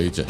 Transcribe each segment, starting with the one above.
पीछे।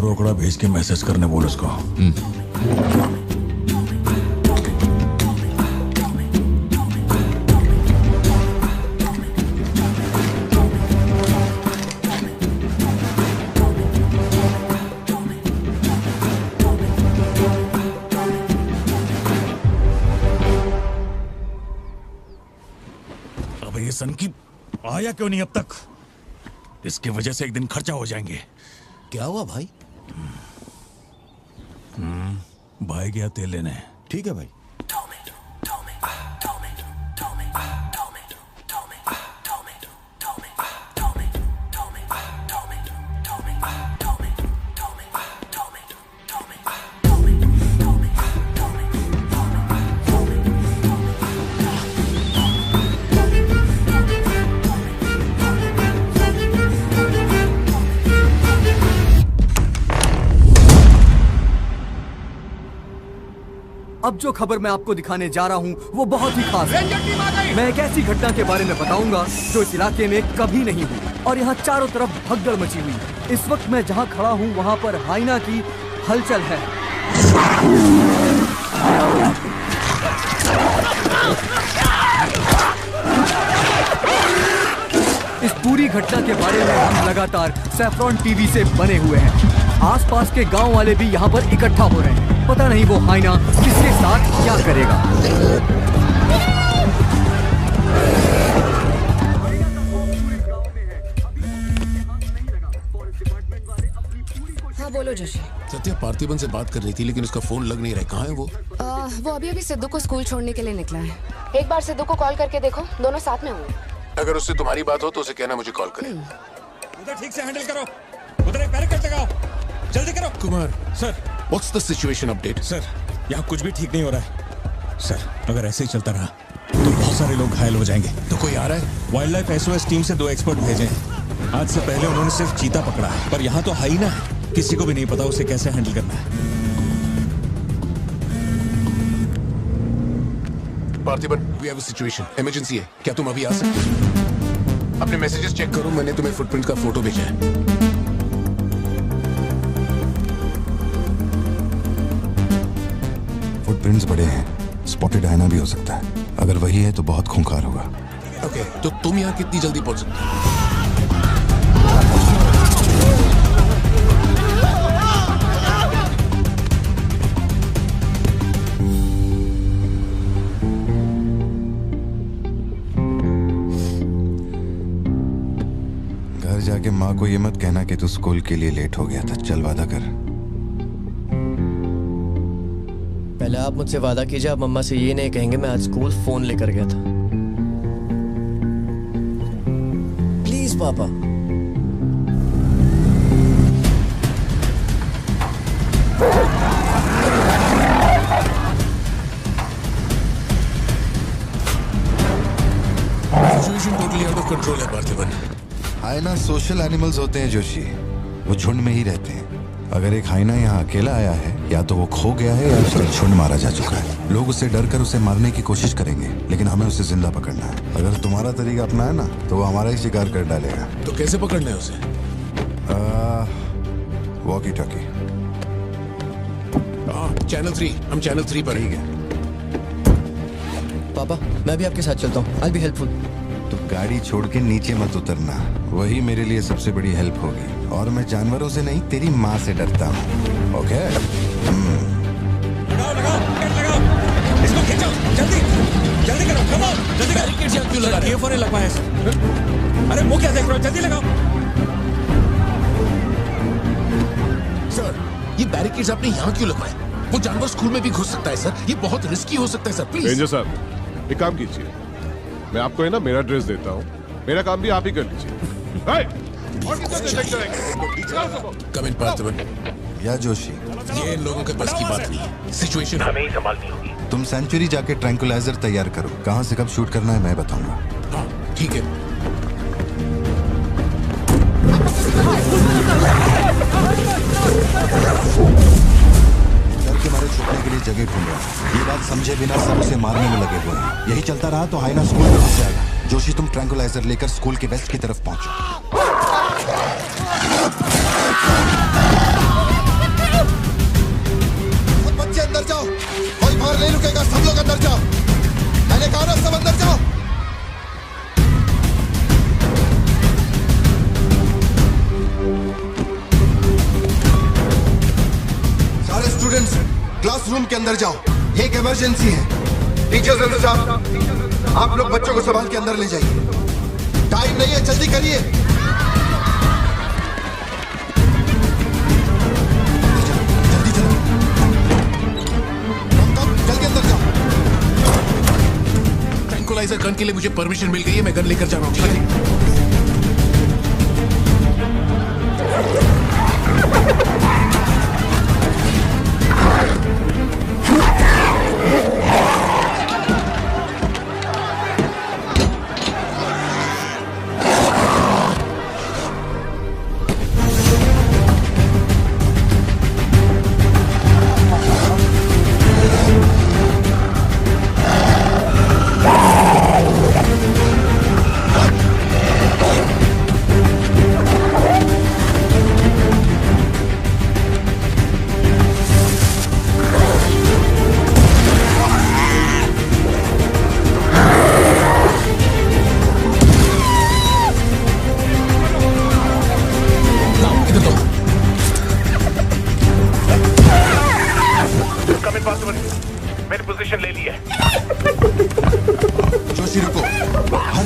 रोकड़ा भेज के मैसेज करने बोल उसको। अब ये सन की आया क्यों नहीं अब तक? इसकी वजह से एक दिन खर्चा हो जाएंगे। क्या हुआ भाई? भाई गया तेल लेने। ठीक है भाई। अब जो खबर मैं आपको दिखाने जा रहा हूँ वो बहुत ही खास है। मैं एक ऐसी घटना के बारे में बताऊंगा जो इस इलाके में कभी नहीं हुई और यहाँ चारों तरफ भगदड़ मची हुई। इस वक्त मैं जहाँ खड़ा हूँ वहाँ पर हाइना की हलचल है। इस पूरी घटना के बारे में हम लगातार सैफ्रॉन टीवी से बने हुए हैं। आसपास के गांव वाले भी यहाँ पर इकट्ठा हो रहे हैं। पता नहीं वो हाइना किसके साथ क्या करेगा। हाँ बोलो जोशी। सत्या पार्थिबन से बात कर रही थी लेकिन उसका फोन लग नहीं रहा है। कहाँ है वो? वो अभी सिद्धू को स्कूल छोड़ने के लिए निकला है। एक बार सिद्धू को कॉल करके देखो, दोनों साथ में होंगे। अगर उससे तुम्हारी बात हो तो उसे कहना मुझे कॉल करे। उधर ठीक से हैंडल करो, उधर एक बैरिकेड लगाओ, जल्दी करो। Kumar sir, what's the situation update? Sir यहाँ कुछ भी ठीक नहीं हो रहा है सर। अगर ऐसे ही चलता रहा तो बहुत सारे लोग घायल हो जाएंगे। तो कोई आ रहा है? वाइल्ड लाइफ एसओएस टीम से 2 एक्सपर्ट भेजे हैं। आज से पहले उन्होंने सिर्फ चीता पकड़ा है, पर यहाँ तो हाइना है। किसी को भी नहीं पता उसे कैसे हैंडल करना है। Parthiban, we have a situation, emergency है। क्या तुम अभी आ सकते हो? अपने मैसेजेस चेक करो, मैंने तुम्हें फुटप्रिंट का फोटो भेजा है। फुटप्रिंट्स बड़े हैं, स्पॉटेड हाइना भी हो सकता है। अगर वही है तो बहुत खूंखार होगा। ओके, तो तुम यहाँ कितनी जल्दी पहुंच सकते हो? घर जाके माँ को ये मत कहना कि तू स्कूल के लिए लेट हो गया था। चल वादा कर। पहले आप मुझसे वादा कीजिए, आप मम्मा से ये नहीं कहेंगे मैं आज स्कूल फोन लेकर गया था। प्लीज पापा। Situation totally out of control है पार्थिबन। हाइना सोशल एनिमल्स होते हैं जोशी, वो झुंड में ही रहते हैं। अगर एक हाइना यहाँ अकेला आया है, या तो वो खो गया है या उसका झुंड मारा जा चुका है। लोग उससे डर कर उसे मारने की कोशिश करेंगे, लेकिन हमें उसे जिंदा पकड़ना है। अगर तुम्हारा तरीका अपनाया ना तो वो हमारा ही शिकार कर डालेगा। तो कैसे पकड़ना है उसे? Walkie talkie. चैनल 3, हम चैनल 3 पर। ठीक है पापा मैं भी आपके साथ चलता हूँ। I'll be helpful। तो गाड़ी छोड़ के नीचे मत उतरना, वही मेरे लिए सबसे बड़ी हेल्प होगी। और मैं जानवरों से नहीं, तेरी माँ से डरता हूँ। ओके? लगाओ लगाओ गेट लगाओ, इसको खींचो जल्दी जल्दी करो, कम ऑन जल्दी करो। बैरिकेड्स यहाँ क्यों लगा रहे हो? ये लग पाए। अरे मुंह क्या देख रहे हो, जल्दी लगाओ। सर, ये बैरिकेड्स आपने यहाँ क्यों लगवाए? वो जानवर स्कूल में भी घुस सकता है सर, ये बहुत रिस्की हो सकता है सर, प्लीज। रेंजर साहब, एक काम कीजिए, मैं आपको है ना मेरा ड्रेस देता हूँ, मेरा काम भी आप ही कर लीजिए। कम इन पार्थिवन। या जोशी, ये इन लोगों के बस की बात नहीं है, सिचुएशन हमें ही संभालनी होगी। तुम सेंचुरी जाके ट्रैंकुलाइजर तैयार करो। कहाँ से कब शूट करना है मैं बताऊंगा। हाँ ठीक है। डर के मारे छुपने के लिए जगह ढूंढ रहा है। ये बात समझे बिना सब उसे मारने में लगे हुए हैं। यही चलता रहा तो हाइना स्कूल में घुस जाएगा। जोशी, तुम ट्रैंकुलाइजर लेकर स्कूल के वेस्ट की तरफ पहुंचो। बच्चे अंदर जाओ, कोई बाहर नहीं रुकेगा, सब लोग अंदर जाओ। मैंने कहा ना, सब अंदर जाओ। सारे स्टूडेंट्स क्लासरूम के अंदर जाओ, ये एक इमरजेंसी है। टीचर्स अंदर जाओ, आप लोग बच्चों को संभाल के अंदर ले जाइए। टाइम नहीं है, जल्दी करिए। जल्दी चलो, जल्दी अंदर जाओ। ट्रैंकुलाइजर गन के लिए मुझे परमिशन मिल गई है, मैं गन लेकर जा रहा हूँ, ठीक है?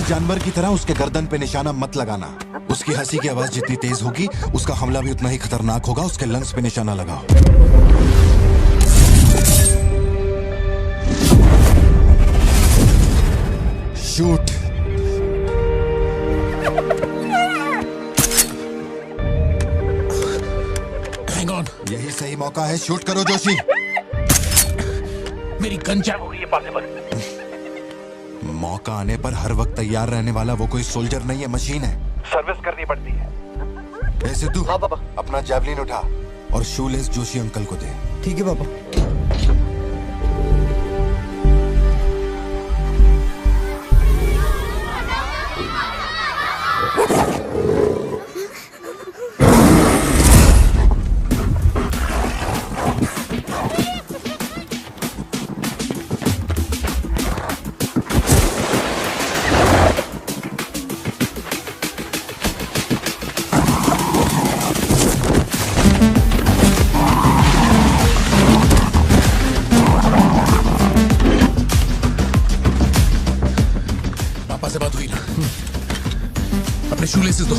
जानवर की तरह उसके गर्दन पे निशाना मत लगाना। उसकी हंसी की आवाज जितनी तेज होगी, उसका हमला भी उतना ही खतरनाक होगा। उसके लंग्स पे निशाना लगाओ। शूट। हैंग ऑन, यही सही मौका है, शूट करो जोशी। मेरी गन जैम हो गई है पार्थिवन। मौका आने पर हर वक्त तैयार रहने वाला वो कोई सोल्जर नहीं है, मशीन है। सर्विस करनी पड़ती है। ऐसे तू हाँ पापा। अपना जैवलिन उठा और शूलेस जोशी अंकल को दे। ठीक है पापा। से बात हुई ना? अपने शूलेसेस दो।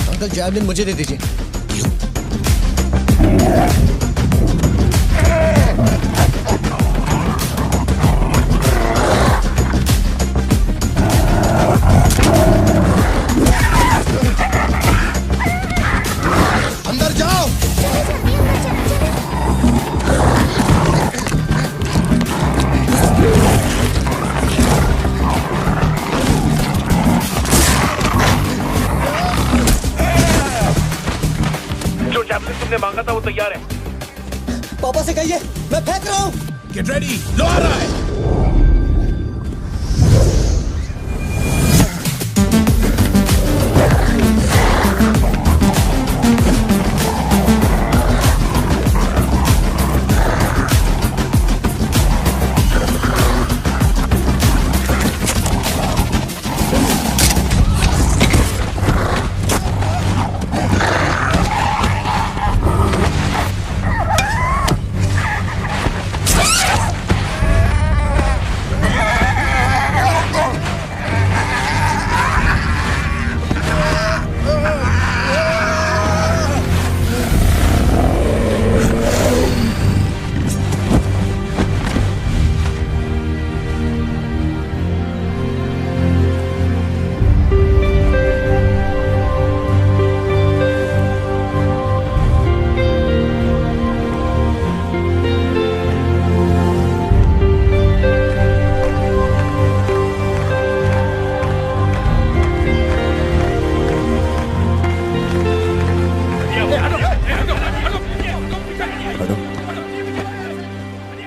अंकल जैवलिन मुझे दे दीजिए। तुमने मांगा था वो तैयार है। पापा से कहिए मैं फेंक रहा हूँ। गेट रेडी, लो आ रहा है।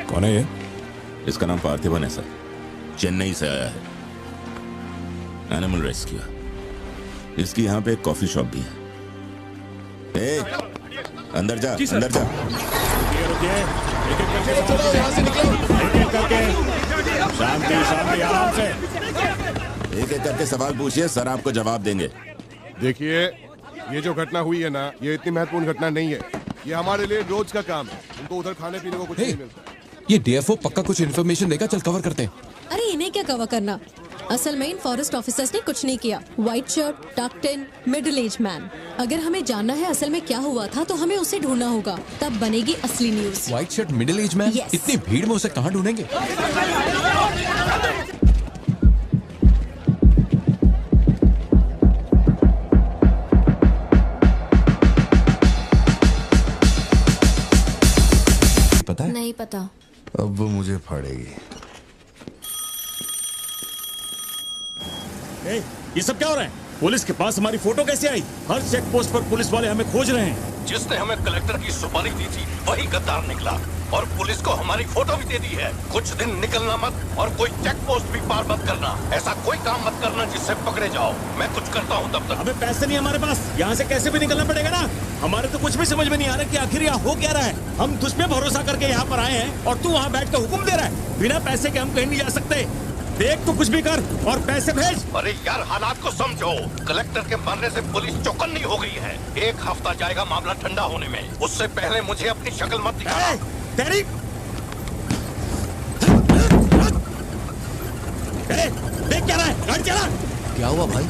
कौन है ये? इसका नाम पार्थिवन है सर, चेन्नई से आया है, एनिमल रेस्क्यू। इसकी यहाँ पे एक कॉफी शॉप भी है। ए, अंदर जा, अंदर जा। शांति शांति, आराम से। एक एक करके सवाल पूछिए, सर आपको जवाब देंगे। देखिए, ये जो घटना हुई है ना, ये इतनी महत्वपूर्ण घटना नहीं है। ये हमारे लिए रोज का काम है। उनको उधर खाने पीने को कुछ नहीं मिलता। ये डीएफओ पक्का कुछ इन्फॉर्मेशन देगा, चल कवर करते हैं। अरे इन्हें क्या कवर करना, असल में इन फॉरेस्ट ऑफिसर्स ने कुछ नहीं किया। व्हाइट शर्ट, टक्ड इन, मिडिल एज मैन। अगर हमें जानना है असल में क्या हुआ था तो हमें उसे ढूंढना होगा, तब बनेगी असली news. White shirt, middle age man, Yes. इतनी भीड़ में उसे कहाँ ढूंढेंगे? पता है? नहीं पता। अब वो मुझे फाड़ेगी। ये सब क्या हो रहा है? पुलिस के पास हमारी फोटो कैसे आई? हर चेक पोस्ट पर पुलिस वाले हमें खोज रहे हैं। जिसने हमें कलेक्टर की सुपारी दी थी वही गद्दार निकला और पुलिस को हमारी फोटो भी दे दी है। कुछ दिन निकलना मत और कोई चेक पोस्ट भी पार मत करना। ऐसा कोई काम मत करना जिससे पकड़े जाओ। मैं कुछ करता हूँ तब तक। अबे पैसे नहीं हमारे पास, यहाँ से कैसे भी निकलना पड़ेगा ना। हमारे तो कुछ भी समझ में नहीं आ रहा कि आखिर यहाँ हो क्या रहा है। हम तुझ पे भरोसा करके यहाँ पर आए हैं और तू वहाँ बैठ कर हुक्म दे रहा है। बिना पैसे के हम कहीं नहीं जा सकते। देख तो कुछ भी कर और पैसे भेज। अरे यार, हालात को समझो। कलेक्टर के मरने से पुलिस चौकन्नी हो गई है। 1 हफ्ता जाएगा मामला ठंडा होने में। उससे पहले मुझे अपनी शक्ल मत दिखाना। तेरी देख क्या रहा है, गाड़ी चला। क्या हुआ भाई?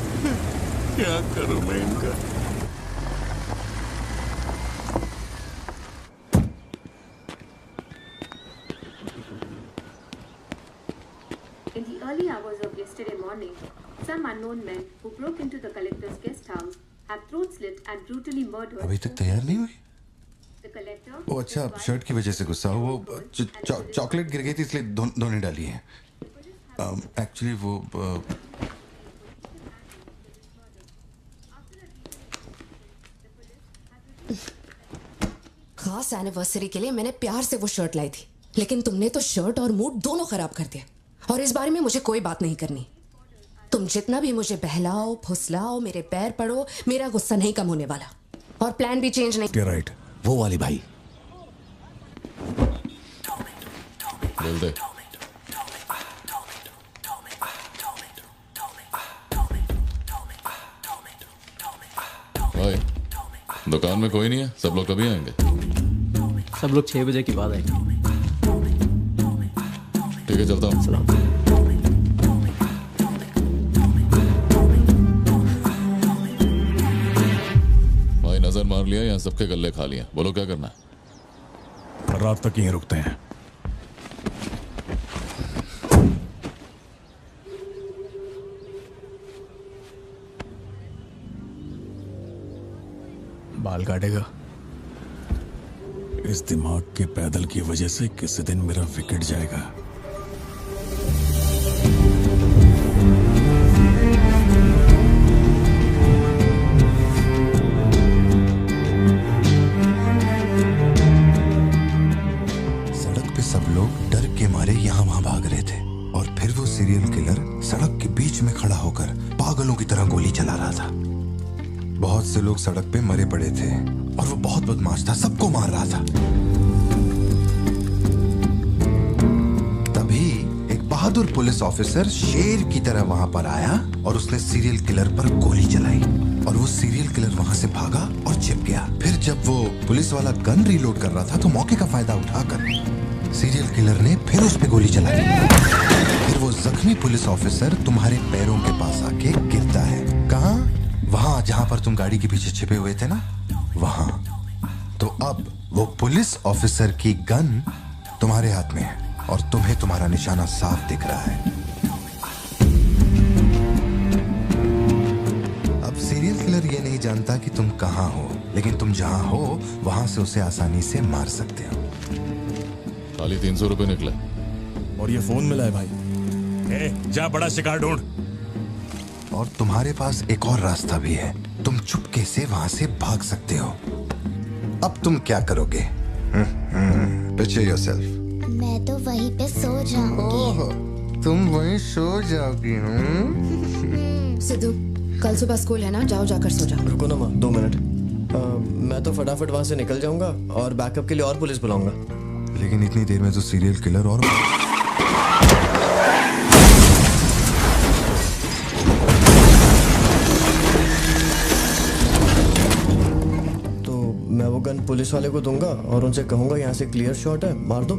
क्या करूं मैं इनका? In the early hours of yesterday morning, some unknown men who broke into the collector's guest house have throat slit and brutally murdered. अभी तक तैयार नहीं हुई? The collector. वो अच्छा, शर्ट की वजह से गुस्सा हो। वो चॉकलेट गिर गई थी इसलिए धोने डाली है। एक्चुअली वो खास एनिवर्सरी के लिए मैंने प्यार से वो शर्ट लाई थी, लेकिन तुमने तो शर्ट और मूड दोनों खराब कर दिया। और इस बारे में मुझे कोई बात नहीं करनी। तुम जितना भी मुझे बहलाओ फुसलाओ, मेरे पैर पड़ो, मेरा गुस्सा नहीं कम होने वाला। और प्लान भी चेंज नहीं। राइट, वो वाली भाई। बोल दे। भाई, दुकान में कोई नहीं है, सब लोग कभी आएंगे? सब लोग 6 बजे के बाद आएंगे। ठीक है, चलता हूँ। भाई नजर मार लिया, यहाँ सबके गल्ले खा लिया। बोलो क्या करना है? रात तक यहीं रुकते हैं। बाल काटेगा। इस दिमाग के पैदल की वजह से किसी दिन मेरा विकेट जाएगा। सड़क पे सब लोग डर से लोग सड़क पे मरे पड़े थे और वो बहुत बदमाश था, सबको मार रहा था। तभी एक बहादुर पुलिस ऑफिसर शेर की तरह वहां पर आया और उसने सीरियल किलर पर गोली चलाई और वो सीरियल किलर वहां से भागा और छिप गया। फिर जब वो पुलिस वाला गन रीलोड कर रहा था तो मौके का फायदा उठाकर सीरियल किलर ने फिर उस पे गोली चलाई। फिर वो जख्मी पुलिस ऑफिसर तुम्हारे पैरों के पास आके गिरता है। कहाँ? वहां जहां पर तुम गाड़ी के पीछे छिपे हुए थे ना, वहां। तो अब वो पुलिस ऑफिसर की गन तुम्हारे हाथ में है और तुम्हें तुम्हारा निशाना साफ दिख रहा है। अब सीरियल किलर ये नहीं जानता कि तुम कहां हो, लेकिन तुम जहां हो वहां से उसे आसानी से मार सकते हो। खाली 300 रुपए निकले और ये फोन मिला है भाई। जा बड़ा शिकार ढूंढ। और तुम्हारे पास एक और रास्ता भी है, तुम चुपके से वहां से भाग सकते हो। अब तुम क्या करोगे? Picture yourself. मैं तो वहीं पे सो जाऊंगी। तुम वहीं सो जाओगी? सिद्धू, कल सुबह स्कूल है ना, जाओ जाकर सो जाओ। रुको ना माँ, 2 मिनट। मैं तो फटाफट वहां से निकल जाऊंगा और बैकअप के लिए और पुलिस बुलाऊंगा। लेकिन इतनी देर में तो सीरियल किलर और मैं वो गन पुलिस वाले को दूंगा और उनसे कहूंगा यहाँ से क्लियर शॉट है, मार दो।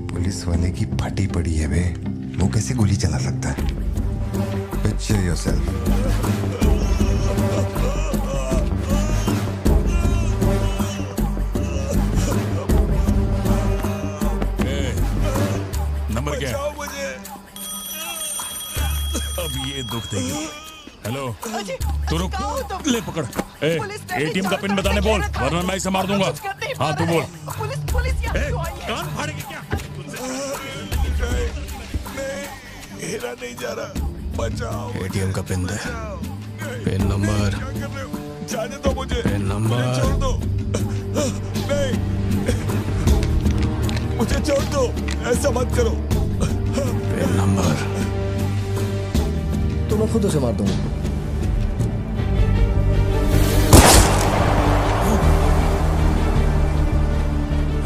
पुलिस वाले की फटी पड़ी है बे, वो कैसे गोली चला सकता है? Picture yourself. नंबर क्या है? अब ये दुख देगी। हेलो, तू रुक, ले पकड़। एटीएम का पिन बताने बोल, वरना मैं इसे मार दूंगा। हाँ तू बोल। कान फाड़ेगी क्या? मेरा नहीं जा रहा, बचाओ। एटीएम का पिन दे। Pin number. जाने दो मुझे। Pin number. छोड़ दो। नहीं, मुझे छोड़ दो, ऐसा मत करो। Pin number. तो मैं खुद उसे मार दूंगा।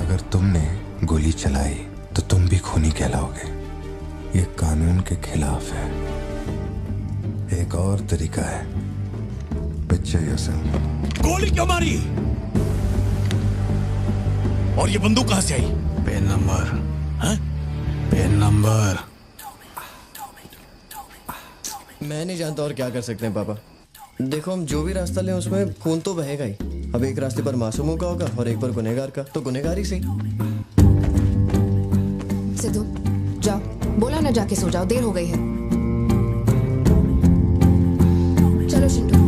अगर तुमने गोली चलाई तो तुम भी खूनी कहलाओगे। ये कानून के खिलाफ है। एक और तरीका है। Picture yourself. गोली क्यों मारी? और ये बंदूक कहां से आई? Pin number. हाँ? Pin number. मैं नहीं जानता और क्या कर सकते हैं पापा। देखो, हम जो भी रास्ता लें उसमें खून तो बहेगा ही। अब एक रास्ते पर मासूमों का होगा और एक पर गुनहगार का, तो गुनहगार ही सही। सिद्धू, जाओ, बोला ना जाके सो जाओ, देर हो गई है। चलो शिंटू।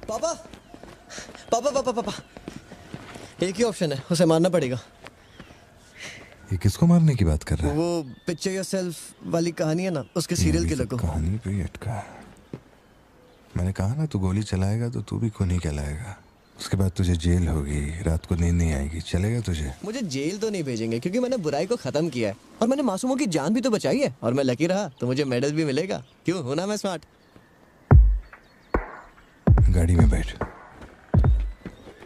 पापा पापा पापा पापा, एक ही ऑप्शन है, उसे मारना पड़ेगा। ये किसको मारने की बात कर रहा है? वो पिक्चर योरसेल्फ वाली कहानी है ना, उसके सीरियल किलर को। कहानी पे ही अटका है। मैंने कहा ना, तू गोली चलाएगा तो तू भी खूनी कहलाएगा। उसके बाद तुझे जेल होगी, रात को नींद नहीं आएगी। चलेगा तुझे? मुझे जेल तो नहीं भेजेंगे क्योंकि मैंने बुराई को खत्म किया है और मैंने मासूमों की जान भी तो बचाई है। और मैं लकी रहा तो मुझे मेडल भी मिलेगा। क्यों, हूं ना मैं स्मार्ट? गाड़ी में बैठ।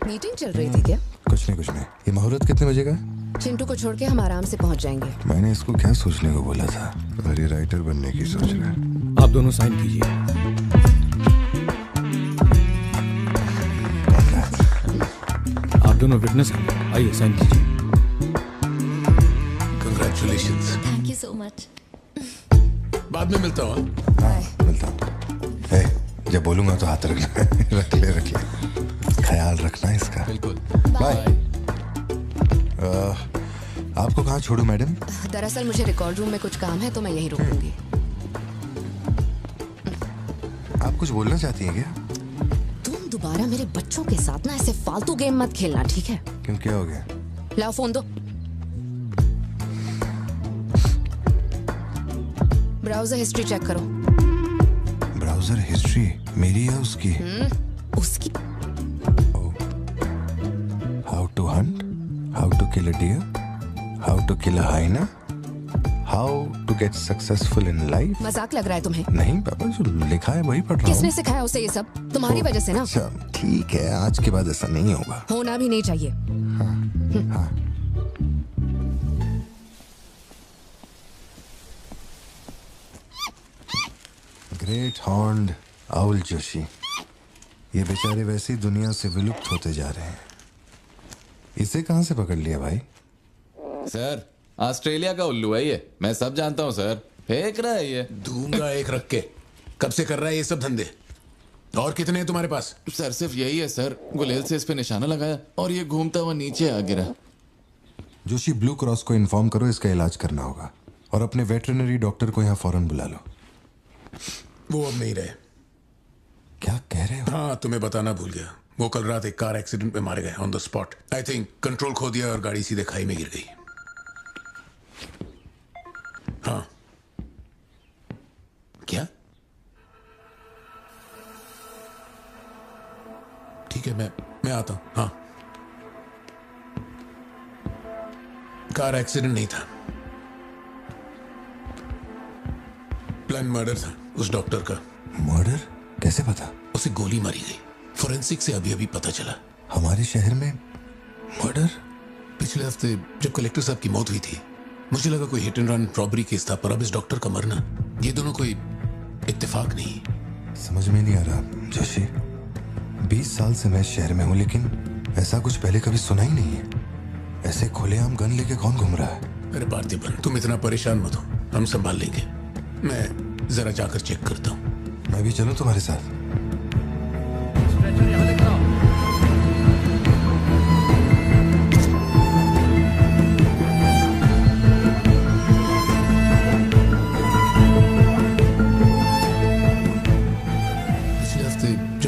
मीटिंग चल रही थी क्या? कुछ नहीं। ये मुहूर्त कितने बजे का? चिंटू को छोड़ के हम आराम से पहुंच जाएंगे। मैंने इसको क्या सोचने को बोला था? और ये राइटर बनने की सोच रहा है। आप दोनों साइन कीजिए। आप दोनों विटनेस हैं, आइए साइन कीजिए। Congratulations. Thank you so much. बाद में मिलता हूँ। हाँ, मिलता हूँ। जब बोलूंगा तो हाथ रखना। रख ले। ख्याल रखना इसका। बिल्कुल। बाय। आपको कहाँ छोड़ूं मैडम? दरअसल मुझे रिकॉर्ड रूम में कुछ काम है तो मैं यहीं रुकूंगी। आप कुछ बोलना चाहती हैं क्या? तुम दोबारा मेरे बच्चों के साथ ना ऐसे फालतू गेम मत खेलना, ठीक है? क्यों, क्या हो गया? लाओ फोन दो। ब्राउजर हिस्ट्री चेक करो। ब्राउजर हिस्ट्री मेरी या उसकी? उसकी। How to hunt, how to kill a deer, how to kill a hyena, how to get successful in life. मजाक लग रहा है तुम्हें? नहीं पापा, जो लिखा है वही पढ़ रहा हूँ। किसने सिखाया उसे ये सब? तुम्हारी वजह से ना। अच्छा ठीक है, आज के बाद ऐसा नहीं होगा। होना भी नहीं चाहिए। हाँ। ग्रेट हॉर्न्ड आउल जोशी, ये बेचारे वैसी दुनिया से विलुप्त होते जा रहे हैं। इसे कहां से पकड़ लिया भाई? सर ऑस्ट्रेलिया का उल्लू है ये, मैं सब जानता हूँ सर। फेंक रहा है ये। दूंगा एक रख के। कब से कर रहा है ये सब धंधे? और कितने हैं तुम्हारे पास? सर सिर्फ यही है सर। गुलेल से इस पे निशाना लगाया और ये घूमता हुआ नीचे आ गिरा। जोशी, ब्लू क्रॉस को इन्फॉर्म करो, इसका इलाज करना होगा। और अपने वेटरनरी डॉक्टर को यहाँ फौरन बुला लो। वो अब नहीं रहे। क्या कह रहे हो? हाँ, तुम्हें बताना भूल गया। वो कल रात एक कार एक्सीडेंट में मारे गए on the spot. I think control खो दिया और गाड़ी सीधे खाई में गिर गई। हाँ। क्या? ठीक है, मैं आता हूं। हाँ, कार एक्सीडेंट नहीं था, प्लान मर्डर था उस डॉक्टर का। मर्डर? कैसे पता? उसे गोली मारी गई। फोरेंसिक से अभी अभी पता चला। हमारे शहर में मर्डर? पिछले हफ्ते जब कलेक्टर साहब की मौत हुई थी, मुझे लगा कोई hit and run robbery case था, पर अब इस डॉक्टर का मरना, ये दोनों कोई इत्तेफाक नहीं। समझ में नहीं आ रहा जोशी। 20 साल से मैं शहर में हूँ, लेकिन ऐसा कुछ पहले कभी सुना ही नहीं है। ऐसे खुलेआम गन लेके कौन घूम रहा है? अरे पार्थिबन, तुम इतना परेशान मत हो, हम संभाल लेंगे। मैं जरा जाकर चेक करता हूँ। मैं भी चलूं तुम्हारे साथ?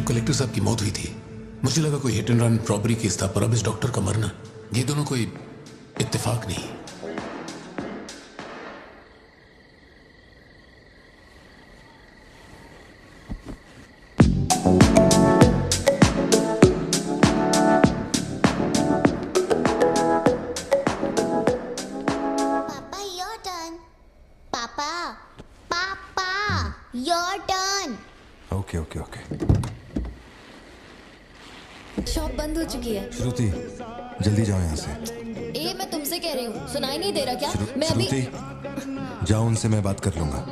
कलेक्टर साहब की मौत हुई थी, मुझे लगा कोई hit and run robbery case था, पर अब इस डॉक्टर का मरना, ये दोनों कोई इत्तेफाक नहीं। पापा योर टर्न। पापा पापा your turn. Okay okay okay. Shop बंद हो चुकी है। श्रुति, जल्दी जाओ यहाँ से। ए, मैं तुमसे कह रही हूँ, सुनाई नहीं दे रहा क्या? मैं अभी श्रुति, जाओ, उनसे मैं बात कर लूंगा।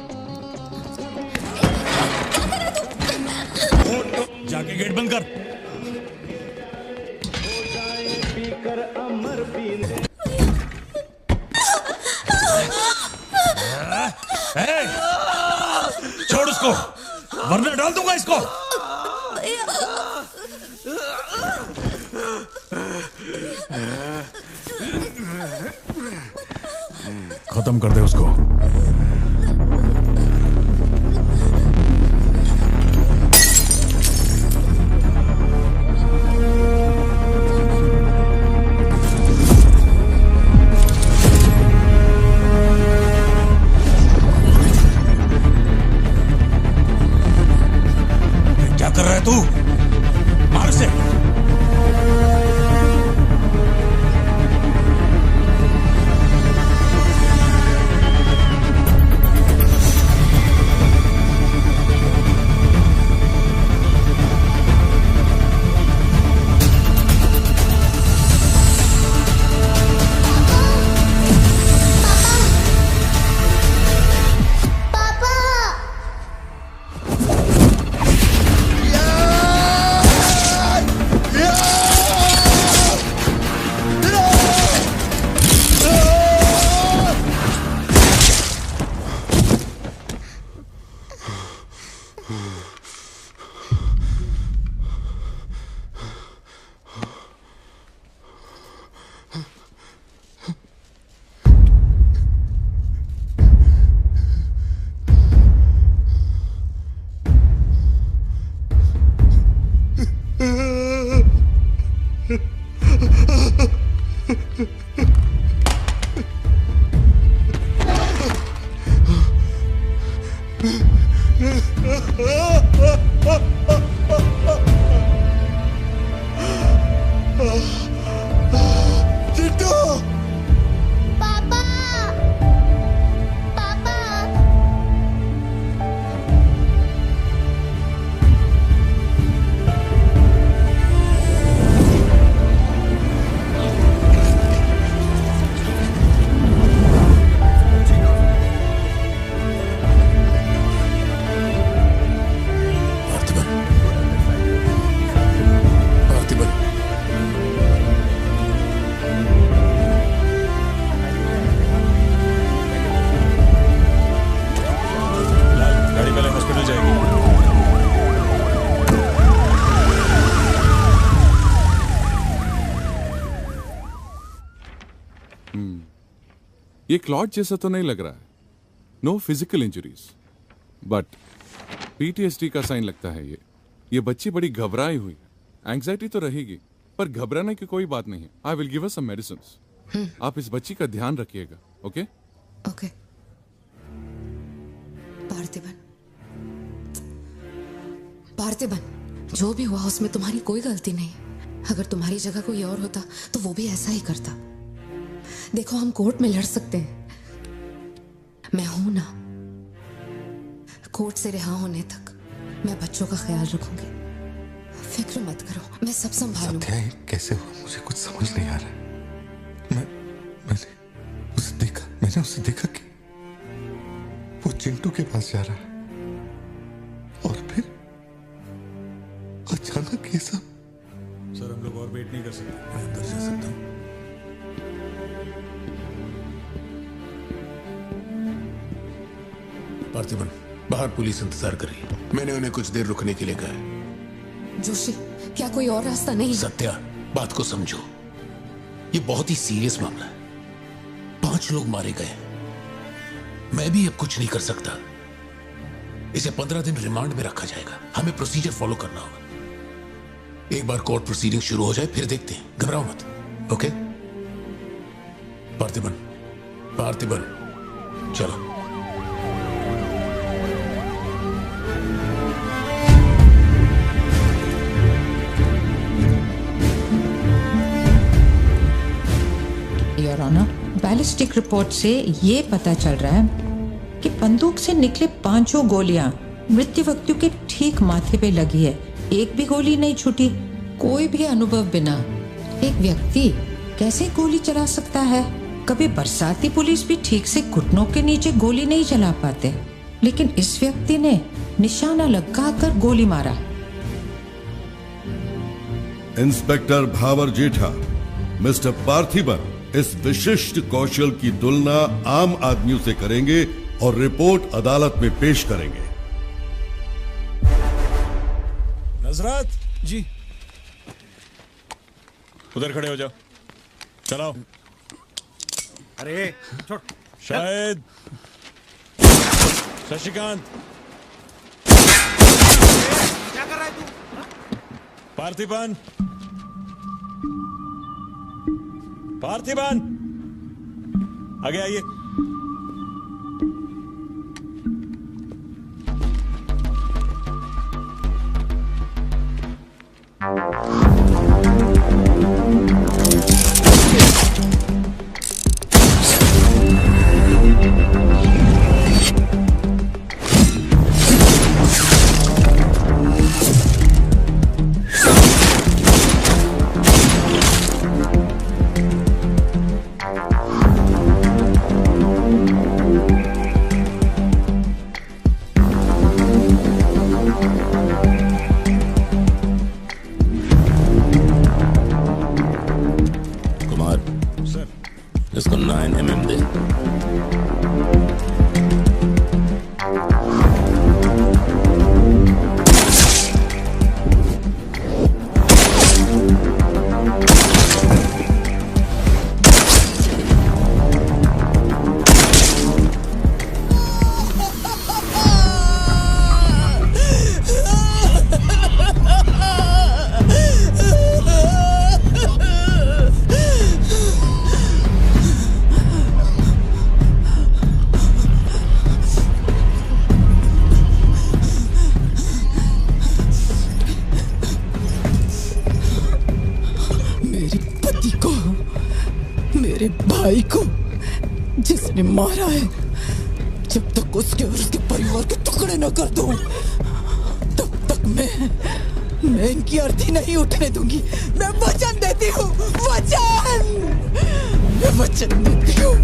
जाके गेट बंद कर। छोड़ उसको, वरना डाल दूंगा इसको। खत्म कर दे उसको। क्या कर रहा है तू? मार से। ये क्लॉट जैसा तो नहीं लग रहा है. No physical injuries, but PTSD का साइन लगता है ये बच्ची बड़ी घबराई हुई है. एंग्जाइटी तो रहेगी, पर घबराने की कोई बात नहीं है. I will give her some medicines. आप इस बच्ची का ध्यान रखिएगा. Okay okay. पार्थिबन, जो भी हुआ उसमें तुम्हारी कोई गलती नहीं. अगर तुम्हारी जगह कोई और होता तो वो भी ऐसा ही करता. देखो, हम कोर्ट में लड़ सकते हैं, मैं हूं ना. कोर्ट से रिहा होने तक मैं बच्चों का ख्याल रखूंगी. फिक्र मत करो, मैं सब संभालूंगी. सत्या, ये कैसे हुआ मुझे कुछ समझ नहीं आ रहा. मैंने उसे देखा कि वो चिंटू के पास जा रहा है और फिर अचानक ये सब. सर, हम लोग और वेट नहीं कर सकते. मैं अंदर जा सकता हूँ? पार्थिबन, बाहर पुलिस इंतजार कर रही है. मैंने उन्हें कुछ देर रुकने के लिए कहा है. जोशी, क्या कोई और रास्ता नहीं? सत्या, बात को समझो. ये बहुत ही सीरियस मामला है. 5 लोग मारे गए. मैं भी अब कुछ नहीं कर सकता. इसे 15 दिन रिमांड में रखा जाएगा. हमें प्रोसीजर फॉलो करना होगा. एक बार कोर्ट प्रोसीडिंग शुरू हो जाए फिर देखते हैं. घबराओ मत. ओके? पार्थिबन, चलो. योर ऑनर, बैलिस्टिक रिपोर्ट से ये पता चल रहा है कि बंदूक से निकले 5 गोलियां मृत्यु व्यक्ति के ठीक माथे पे लगी है. एक भी गोली नहीं छूटी. कोई भी अनुभव बिना एक व्यक्ति कैसे गोली चला सकता है? कभी बरसाती पुलिस भी ठीक से घुटनों के नीचे गोली नहीं चला पाते, लेकिन इस व्यक्ति ने निशाना लगाकर गोली मारा. इंस्पेक्टर भावर जेठा, मिस्टर पार्थिबन इस विशिष्ट कौशल की तुलना आम आदमियों से करेंगे और रिपोर्ट अदालत में पेश करेंगे. नजरत जी, उधर खड़े हो जाओ. चलाओ. अरे छोड़. शायद शशिकांत. क्या कर रहा है तू? पार्थिबन, आगे आइए. इसको 9mm दे. मेरे भाई को जिसने मारा है, जब तक उसके और उसके परिवार के टुकड़े न कर दूं, तब तक मैं इनकी अर्थी नहीं उठने दूंगी. मैं वचन देती हूँ, मैं वचन देती हूँ.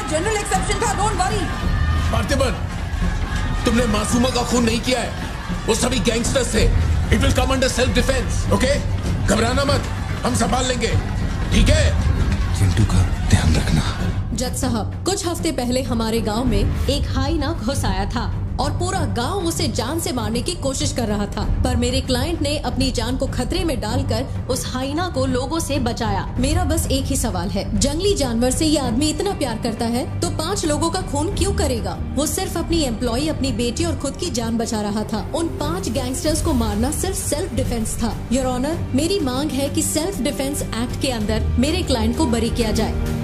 जनरल एक्सेप्शन था, डोंट वरी. पार्थिबन, तुमने मासूमा का खून नहीं किया है. वो सभी गैंगस्टर्स थे. It will come under self defence. Okay, घबराना मत, हम संभाल लेंगे. ठीक है? चिंटू का ध्यान रखना। जज साहब, कुछ हफ्ते पहले हमारे गांव में एक हाइना घुस आया था और पूरा गांव उसे जान से मारने की कोशिश कर रहा था, पर मेरे क्लाइंट ने अपनी जान को खतरे में डालकर उस हाइना को लोगों से बचाया। मेरा बस एक ही सवाल है, जंगली जानवर से ये आदमी इतना प्यार करता है तो 5 लोगों का खून क्यों करेगा? वो सिर्फ अपनी एम्प्लॉय, अपनी बेटी और खुद की जान बचा रहा था। उन 5 गैंगस्टर्स को मारना सिर्फ सेल्फ डिफेंस था। योर ऑनर, मेरी मांग है कि सेल्फ डिफेंस एक्ट के अंदर मेरे क्लाइंट को बरी किया जाए।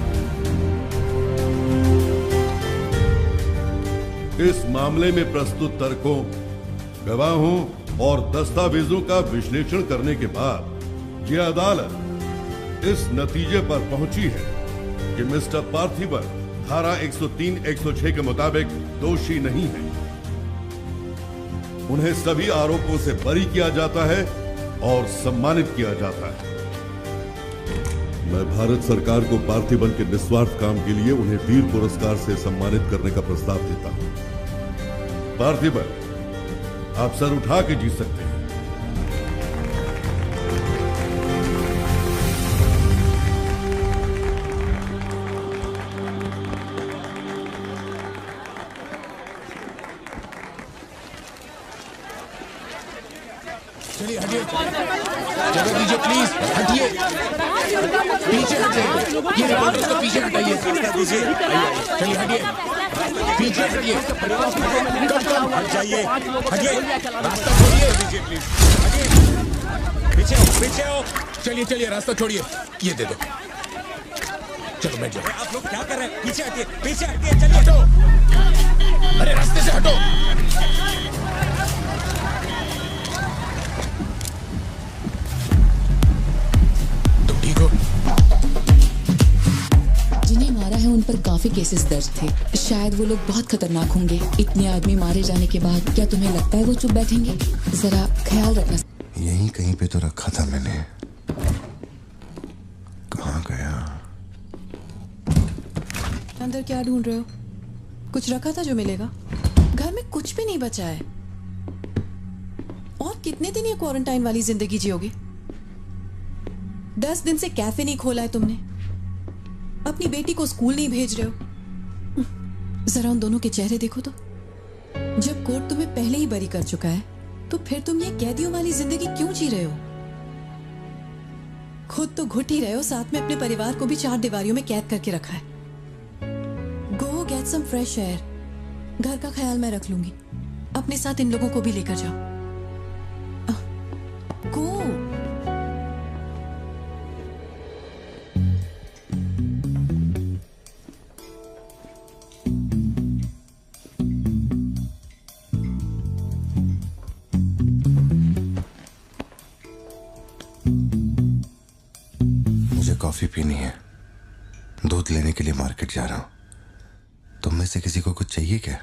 इस मामले में प्रस्तुत तर्कों, गवाहों और दस्तावेजों का विश्लेषण करने के बाद यह अदालत इस नतीजे पर पहुंची है कि मिस्टर पार्थिबन धारा 103-106 के मुताबिक दोषी नहीं है। उन्हें सभी आरोपों से बरी किया जाता है और सम्मानित किया जाता है। मैं भारत सरकार को पार्थिबन के निस्वार्थ काम के लिए उन्हें वीर पुरस्कार से सम्मानित करने का प्रस्ताव देता हूं। पार्थिबन, आप सर उठा के जीत सकते हैं। चलिए हटिए, जगह दीजिए प्लीज, हटिए, पीछे हटिए, ये रिपोर्टर्स को पीछे हटाइए, चलिए हटिए, पीछे हटिए, हट जाइए, हटिए, रास्ता छोड़िए, दीजिए प्लीज, हटिए, पीछे हो, पीछे हो, चलिए चलिए रास्ता छोड़िए, ये दे दो, चलो बैठ जाओ। आप लोग क्या कर रहे हैं? पीछे हटिए, चलिए, हटो, अरे रास्ते से हटो। जिन्हें मारा है उन पर काफी केसेस दर्ज थे। शायद वो लोग बहुत खतरनाक होंगे। इतने आदमी मारे जाने के बाद क्या तुम्हें लगता है वो चुप बैठेंगे? जरा ख्याल रखना। यहीं कहीं पे तो रखा था मैंने, कहाँ गया? अंदर क्या ढूंढ रहे हो? कुछ रखा था जो मिलेगा? घर में कुछ भी नहीं बचा है। और कितने दिन ये क्वारंटाइन वाली जिंदगी जियोगे? 10 दिन से कैफे नहीं खोला है तुमने, अपनी बेटी को स्कूल नहीं भेज रहे हो। जरा उन दोनों के चेहरे देखो तो। जब कोर्ट तुम्हें पहले ही बरी कर चुका है तो फिर तुम ये कैदियों वाली जिंदगी क्यों जी रहे हो? खुद तो घुट ही रहे हो, साथ में अपने परिवार को भी 4 दीवारियों में कैद करके रखा है। Go get some fresh air. घर का ख्याल मैं रख लूंगी। अपने साथ इन लोगों को भी लेकर जाओ। गो। कॉफी पीनी है, दूध लेने के लिए मार्केट जा रहा हूं। तुम में से किसी को कुछ चाहिए क्या?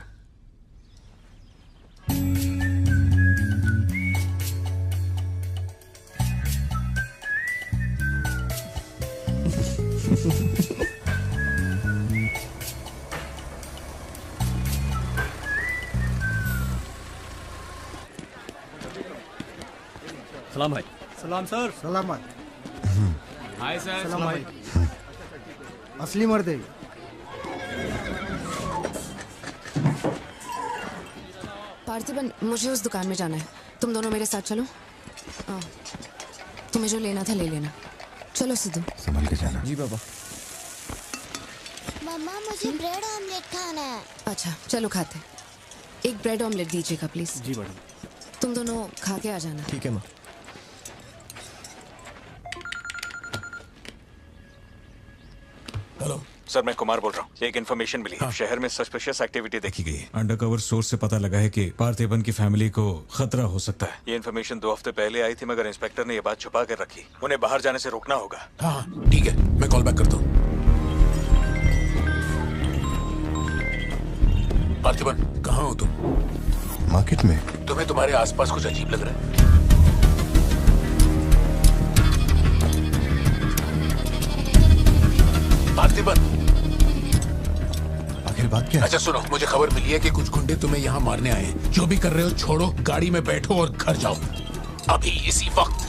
सलाम भाई। सलाम सर। सलामत। Hi sir. सलाम भाई। असली मर्द है। पार्थिबन, मुझे उस दुकान में जाना है, तुम दोनों मेरे साथ चलो। तुम्हें जो लेना था ले लेना। चलो सिद्धू। संभल के जाना। जी बाबा। मम्मा मुझे ब्रेड ऑमलेट खाना है। अच्छा चलो खाते। एक ब्रेड ऑमलेट दीजिएगा प्लीज। जी मैडम। तुम दोनों खा के आ जाना। ठीक है माँ। हेलो सर, मैं कुमार बोल रहा हूँ। एक इन्फॉर्मेशन मिली है। शहर में सस्पिशियस एक्टिविटी देखी गई है। अंडरकवर सोर्स से पता लगा है कि पार्थिबन की फैमिली को खतरा हो सकता है। ये इन्फॉर्मेशन 2 हफ्ते पहले आई थी, मगर इंस्पेक्टर ने ये बात छुपा कर रखी। उन्हें बाहर जाने से रोकना होगा। हाँ ठीक है, मैं कॉल बैक करता हूँ। पार्थिबन, कहाँ हो तुम? मार्केट में। तुम्हें तुम्हारे आसपास कुछ अजीब लग रहा है? पार्थिबन, आखिर बात क्या है? अच्छा सुनो, मुझे खबर मिली है कि कुछ गुंडे तुम्हें यहाँ मारने आए हैं। जो भी कर रहे हो छोड़ो, गाड़ी में बैठो और घर जाओ अभी इसी वक्त।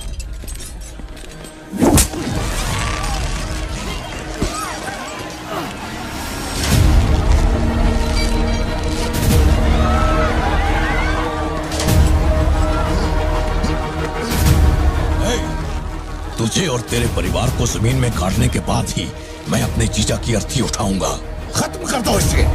तुझे और तेरे परिवार को जमीन में गाड़ने के बाद ही मैं अपने जीजा की अर्थी उठाऊंगा। खत्म कर दो इसे।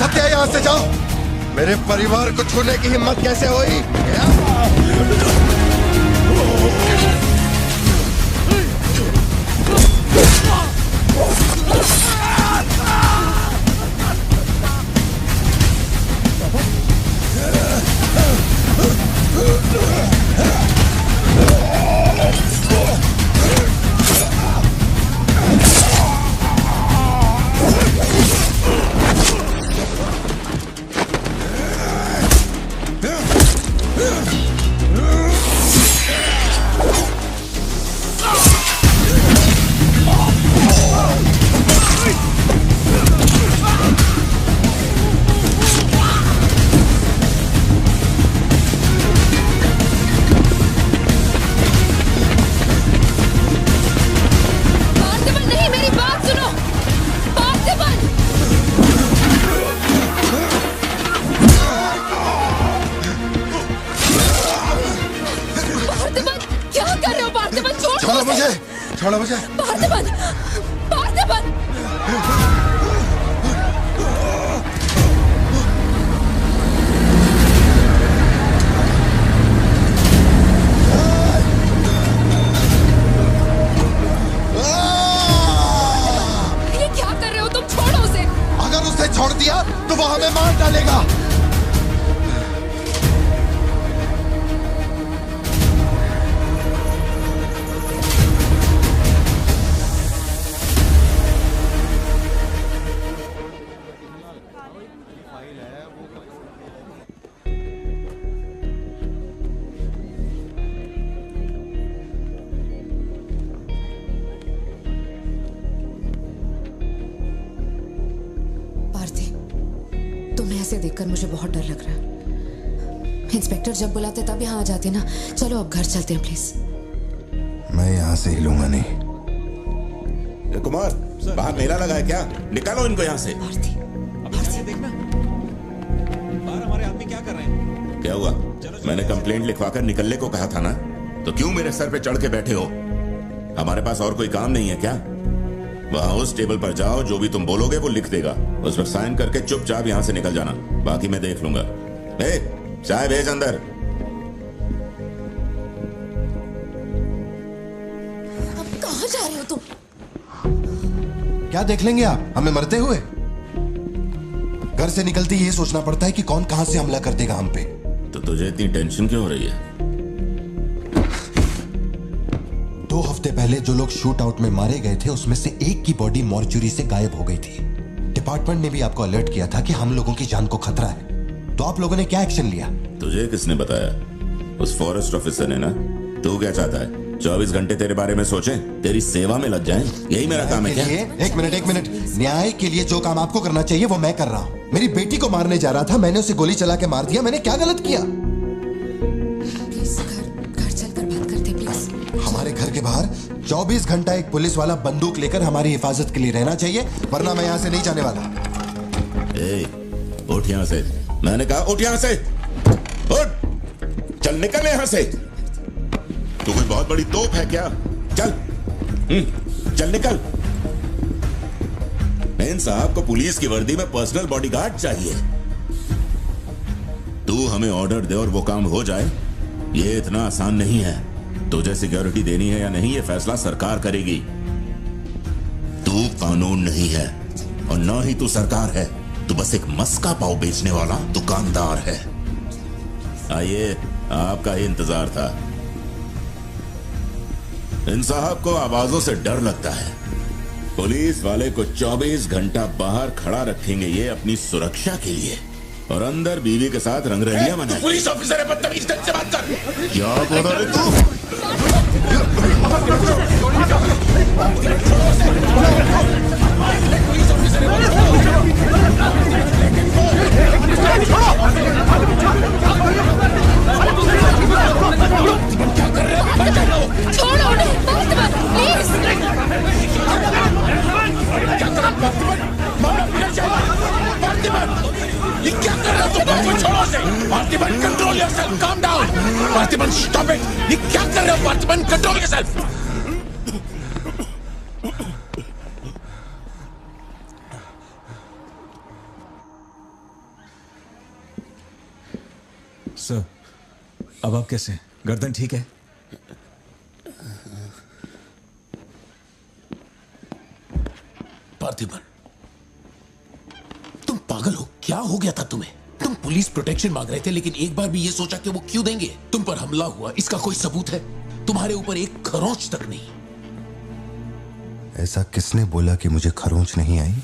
सत्या, यहाँ से जाओ। मेरे परिवार को छूने की हिम्मत कैसे हुई? छोड़ो मुझे। पार्थिबन, पार्थिबन। ये क्या कर रहे हो तुम? छोड़ो उसे। अगर उसे छोड़ दिया तो वो हमें मार डालेगा। ऐसे देखकर मुझे बहुत डर लग रहा है। इंस्पेक्टर जब बुलाते तब यहाँ आ जाते ना। चलो अब घर चलते हैं प्लीज। मैं यहाँ से हिलूंगा नहीं। कुमार, बाहर मेला लगा है क्या? निकालो इनको यहाँ से। देखना बाहर हमारे आदमी क्या कर रहे हैं। क्या हुआ? मैंने कंप्लेंट लिखवाकर निकलने को कहा था ना, तो क्यों मेरे सर पे चढ़ के बैठे हो? हमारे पास और कोई काम नहीं है क्या? वहां उस टेबल पर जाओ, जो भी तुम बोलोगे वो लिख देगा। उस पर साइन करके चुपचाप यहां से निकल जाना, बाकी मैं देख लूंगा। चाय भेज अंदर। अब कहां जा रहे हो तुम? क्या देख लेंगे आप हमें मरते हुए? घर से निकलते ही ये सोचना पड़ता है कि कौन कहां से हमला कर देगा हम पे। तो तुझे इतनी टेंशन क्यों हो रही है? 2 हफ्ते पहले जो लोग शूट आउट में मारे गए थे उसमें से एक की बॉडी मॉर्चुरी से गायब हो गई थी। डिपार्टमेंट ने भी आपको अलर्ट किया था कि हम लोगों की जान को खतरा है, तो आप लोगों ने क्या एक्शन लिया? तुझे किसने बताया? उस फॉरेस्ट ऑफिसर ने ना। तू क्या चाहता है? 24 घंटे तेरे बारे में सोचें, तेरी सेवा में लग जाएं? यही मेरा काम है क्या? एक मिनट। न्याय के लिए जो काम आपको करना चाहिए वो मैं कर रहा हूँ। मेरी बेटी को मारने जा रहा था, मैंने उसे गोली चला के मार दिया। मैंने क्या गलत किया? घर चलकर बात करते प्लीज। हमारे घर के बाहर 24 घंटा एक पुलिस वाला बंदूक लेकर हमारी हिफाजत के लिए रहना चाहिए, वरना मैं यहाँ से नहीं जाने वाला। उठ यहाँ से। मैंने कहा उठ यहाँ से। उठ, चल निकल यहाँ से। तू कोई बहुत बड़ी तोप है क्या? चल चल निकल। इन साहब को पुलिस की वर्दी में पर्सनल बॉडीगार्ड चाहिए। तू हमें ऑर्डर दे और वो काम हो जाए, ये इतना आसान नहीं है। तुझे सिक्योरिटी देनी है या नहीं, ये फैसला सरकार करेगी। तू कानून नहीं है और ना ही तू सरकार है। तू बस एक मस्का पाव बेचने वाला दुकानदार है। आइए, आपका ही इंतजार था। इन साहब को आवाजों से डर लगता है। पुलिस वाले को 24 घंटा बाहर खड़ा रखेंगे ये अपनी सुरक्षा के लिए, और अंदर बीवी के साथ रंगरलियां मनाएंगे। पुलिस ऑफिसर है, बदतमीज ढंग से बात कर। क्या बोल रहे तू? छोड़ो उन्हें, प्लीज। क्या कर रहा मामला बिगड़ जाएगा। पार्थिबन, ये क्या कर रहा तुम? बात छोड़ो से। Parthiban, control yourself, calm down. Parthiban, stop it. ये क्या कर रहे हो पार्थिबन? Control yourself. सर, अब आप कैसे? गर्दन ठीक है? पार्थिबन, तुम पागल हो? क्या हो गया था तुम्हें? तुम पुलिस प्रोटेक्शन मांग रहे थे, लेकिन एक बार भी ये सोचा कि वो क्यों देंगे? तुम पर हमला हुआ, इसका कोई सबूत है? तुम्हारे ऊपर एक खरोंच तक नहीं। ऐसा किसने बोला कि मुझे खरोंच नहीं आई?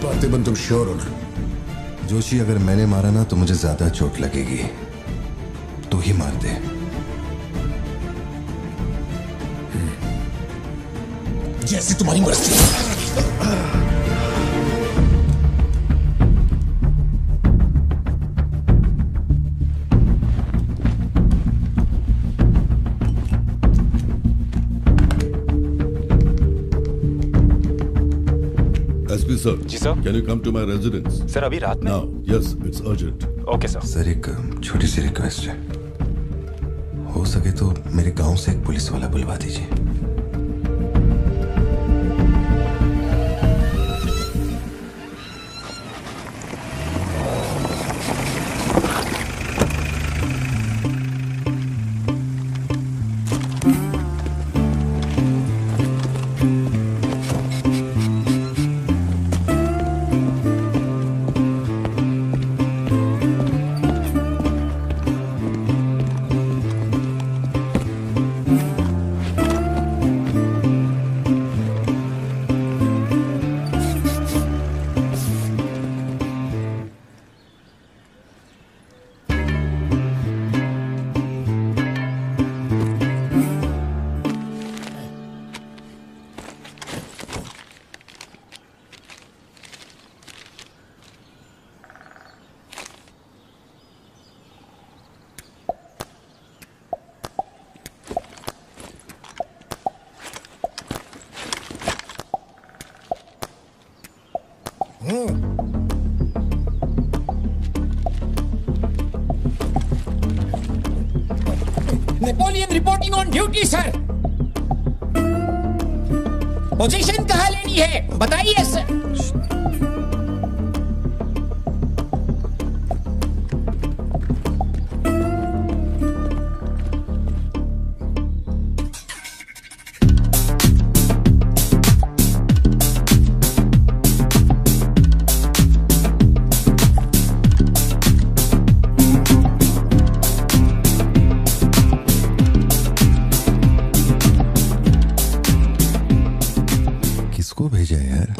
पार्थिबन, तुम श्योर हो ना? जोशी, अगर मैंने मारा ना तो मुझे ज्यादा चोट लगेगी। तू ही मार दे। जैसे तुम्हारी मर्जी। SP sir. जी sir. Can you come to my residence? Sir, अभी रात में? Now, yes, it's urgent. Okay sir. Sir, एक छोटी सी रिक्वेस्ट है। हो सके तो मेरे गांव से एक पुलिस वाला बुलवा दीजिए। Napoleon reporting on duty sir. Position कहाँ लेनी है बताइए सर।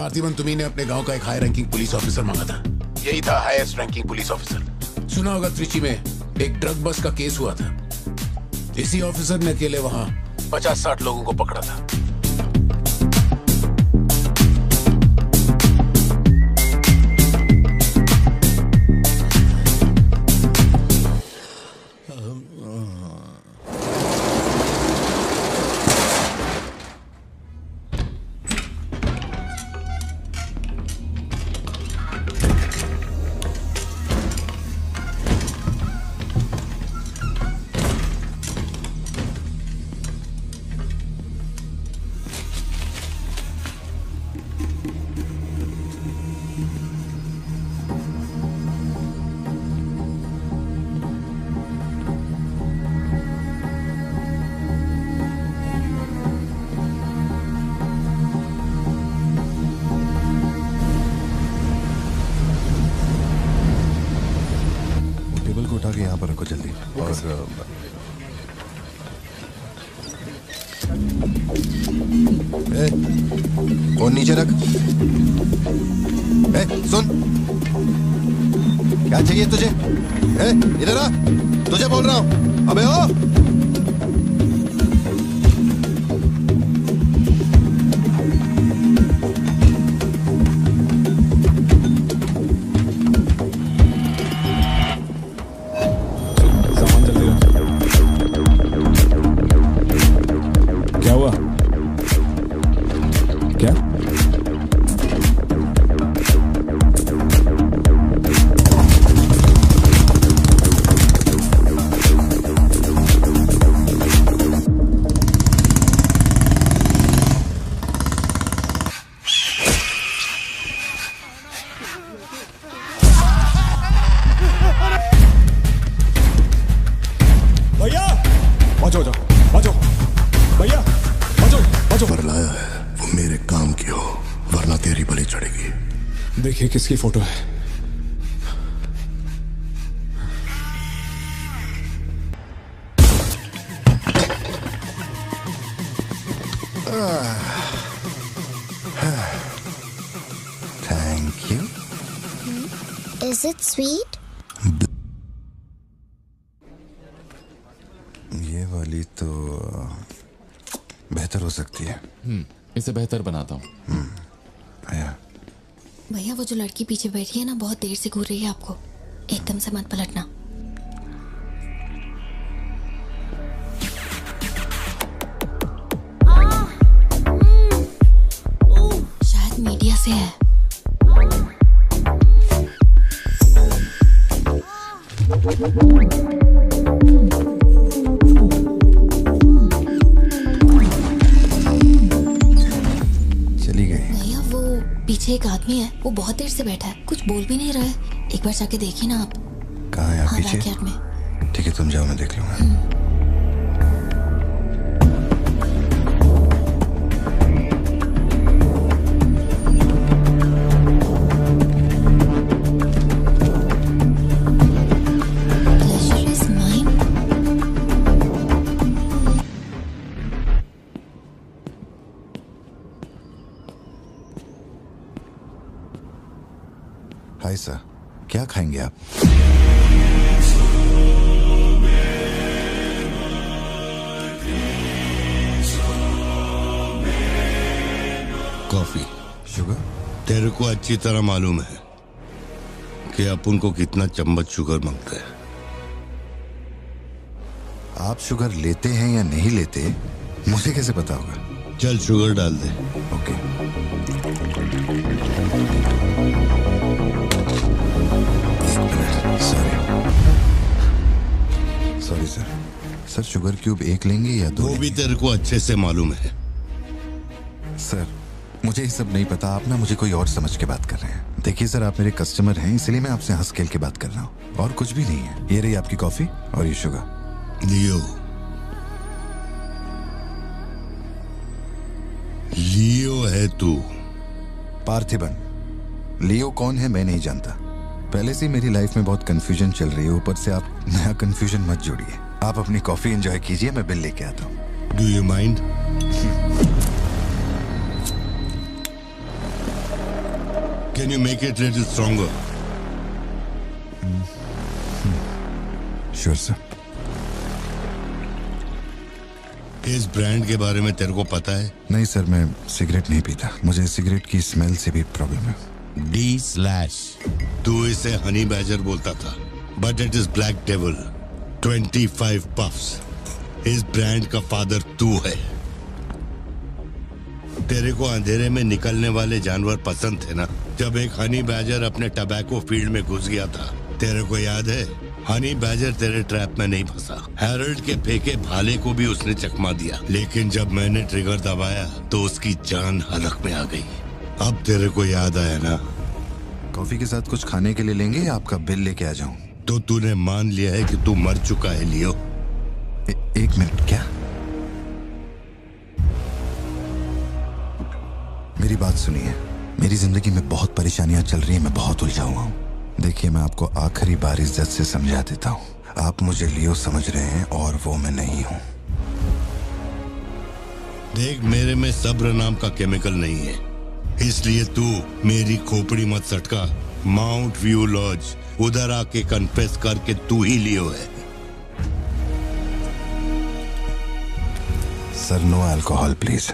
पार्थिबन तुम्ही ने अपने गांव का एक हाई रैंकिंग पुलिस ऑफिसर मांगा था। यही था हाईएस्ट रैंकिंग पुलिस ऑफिसर। सुना होगा त्रिची में एक ड्रग बस का केस हुआ था। इसी ऑफिसर ने अकेले वहां 50-60 लोगों को पकड़ा था। उठा के यहाँ पर रखो जल्दी। और फोन नीचे रख। सुन, क्या चाहिए तुझे? इधर आ, तुझे बोल रहा हूँ। अबे ओ देखिए किसकी फोटो है। Thank you. Is it sweet? ये वाली तो बेहतर हो सकती है। इसे बेहतर बनाता हूँ। आया। भैया वो जो लड़की पीछे बैठी है ना, बहुत देर से घूर रही है आपको। एकदम से मत पलटना। शायद मीडिया से है। चली गई। भैया वो पीछे एक आदमी है, वो बहुत देर से बैठा है, कुछ बोल भी नहीं रहा है। एक बार जाके देखिए ना आप। कहाँ है आप? हाँ, पीछे? बैकयार्ड में। ठीक है, तुम जाओ, मैं देख लूंगा। हाय सर, क्या खाएंगे आप? कॉफी। शुगर? तेरे को अच्छी तरह मालूम है कि अपन को कितना चम्मच शुगर मांगता है। आप शुगर लेते हैं या नहीं लेते, मुझे कैसे पता होगा? चल शुगर डाल दे। Okay. Sorry sir. Sir sugar cube एक लेंगे या दो? वो भी तेरे को अच्छे से मालूम है। सर मुझे ये सब नहीं पता, आप ना मुझे कोई और समझ के बात कर रहे हैं। देखिए सर, आप मेरे कस्टमर हैं, इसलिए मैं आपसे हंस खेल के बात कर रहा हूँ, और कुछ भी नहीं है। ये रही आपकी कॉफी और ये शुगर। लियो। लियो है तू? पार्थिबन। लियो कौन है मैं नहीं जानता। पहले से मेरी लाइफ में बहुत कंफ्यूजन चल रही है, ऊपर से आप नया कंफ्यूजन मत जोड़िए। आप अपनी कॉफी एंजॉय कीजिए, मैं बिल लेके आता हूँ। Do you mind? can you make it a little stronger? Sure, sir. इस ब्रांड के बारे में तेरे को पता है? नहीं सर, मैं सिगरेट नहीं पीता। मुझे सिगरेट की स्मेल से भी प्रॉब्लम है। D/। तू इसे हनी बैजर बोलता था, but it is black devil. 25 puffs. इस ब्रांड का फादर तू है। तेरे को अंधेरे में निकलने वाले जानवर पसंद थे ना? जब एक हनी बैजर अपने टबैको फील्ड में घुस गया था, तेरे को याद है? हनी बैजर तेरे ट्रैप में नहीं फंसा। हैरोल्ड के फेंके भाले को भी उसने चकमा दिया, लेकिन जब मैंने ट्रिगर दबाया तो उसकी जान हलक में आ गई। अब तेरे को याद आया ना? कॉफी के साथ कुछ खाने के लिए लेंगे या आपका बिल लेके आ जाऊं? तो तूने मान लिया है कि तू मर चुका है लियो? एक मिनट, क्या? मेरी बात सुनिए। मेरी जिंदगी में बहुत परेशानियां चल रही हैं, मैं बहुत उलझा हुआ हूँ। देखिए, मैं आपको आखिरी बार इज्जत से समझा देता हूँ। आप मुझे लियो समझ रहे हैं और वो मैं नहीं हूँ। देख, मेरे में सब्र नाम का केमिकल नहीं है, इसलिए तू मेरी खोपड़ी मत सटका। माउंट व्यू लॉज, उधर आके कन्फेस करके तू ही लियो है। Sir, no alcohol please.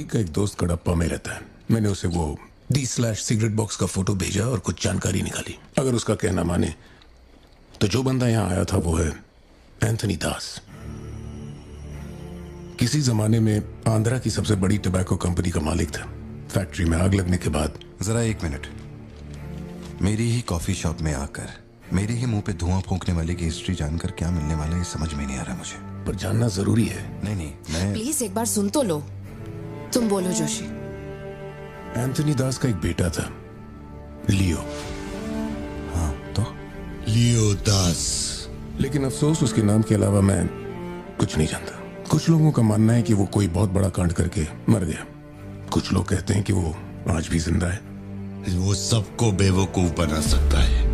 का एक दोस्त कड़प्पा में रहता है। मैंने उसे वो D/सिगरेट बॉक्स का फोटो भेजा और कुछ जानकारी निकाली। अगर उसका कहना माने तो जो बंदा यहाँ आया था वो है एंथनी दास। किसी जमाने में आंध्रा की सबसे बड़ी टबैको कंपनी का मालिक था। फैक्ट्री में आग लगने के बाद। जरा एक मिनट। मेरी ही कॉफी शॉप में आकर मेरे ही मुंह पे धुआं फूंकने वाले की हिस्ट्री जानकर क्या मिलने वाला है, समझ में नहीं आ रहा मुझे। पर जानना जरूरी है। नहीं, मैं प्लीज एक बार सुन तो लो। तुम बोलो जोशी। एंथनी दास का एक बेटा था, लियो। हाँ, तो लियो दास। लेकिन अफसोस, उसके नाम के अलावा मैं कुछ नहीं जानता। कुछ लोगों का मानना है कि वो कोई बहुत बड़ा कांड करके मर गया। कुछ लोग कहते हैं कि वो आज भी जिंदा है। वो सबको बेवकूफ बना सकता है,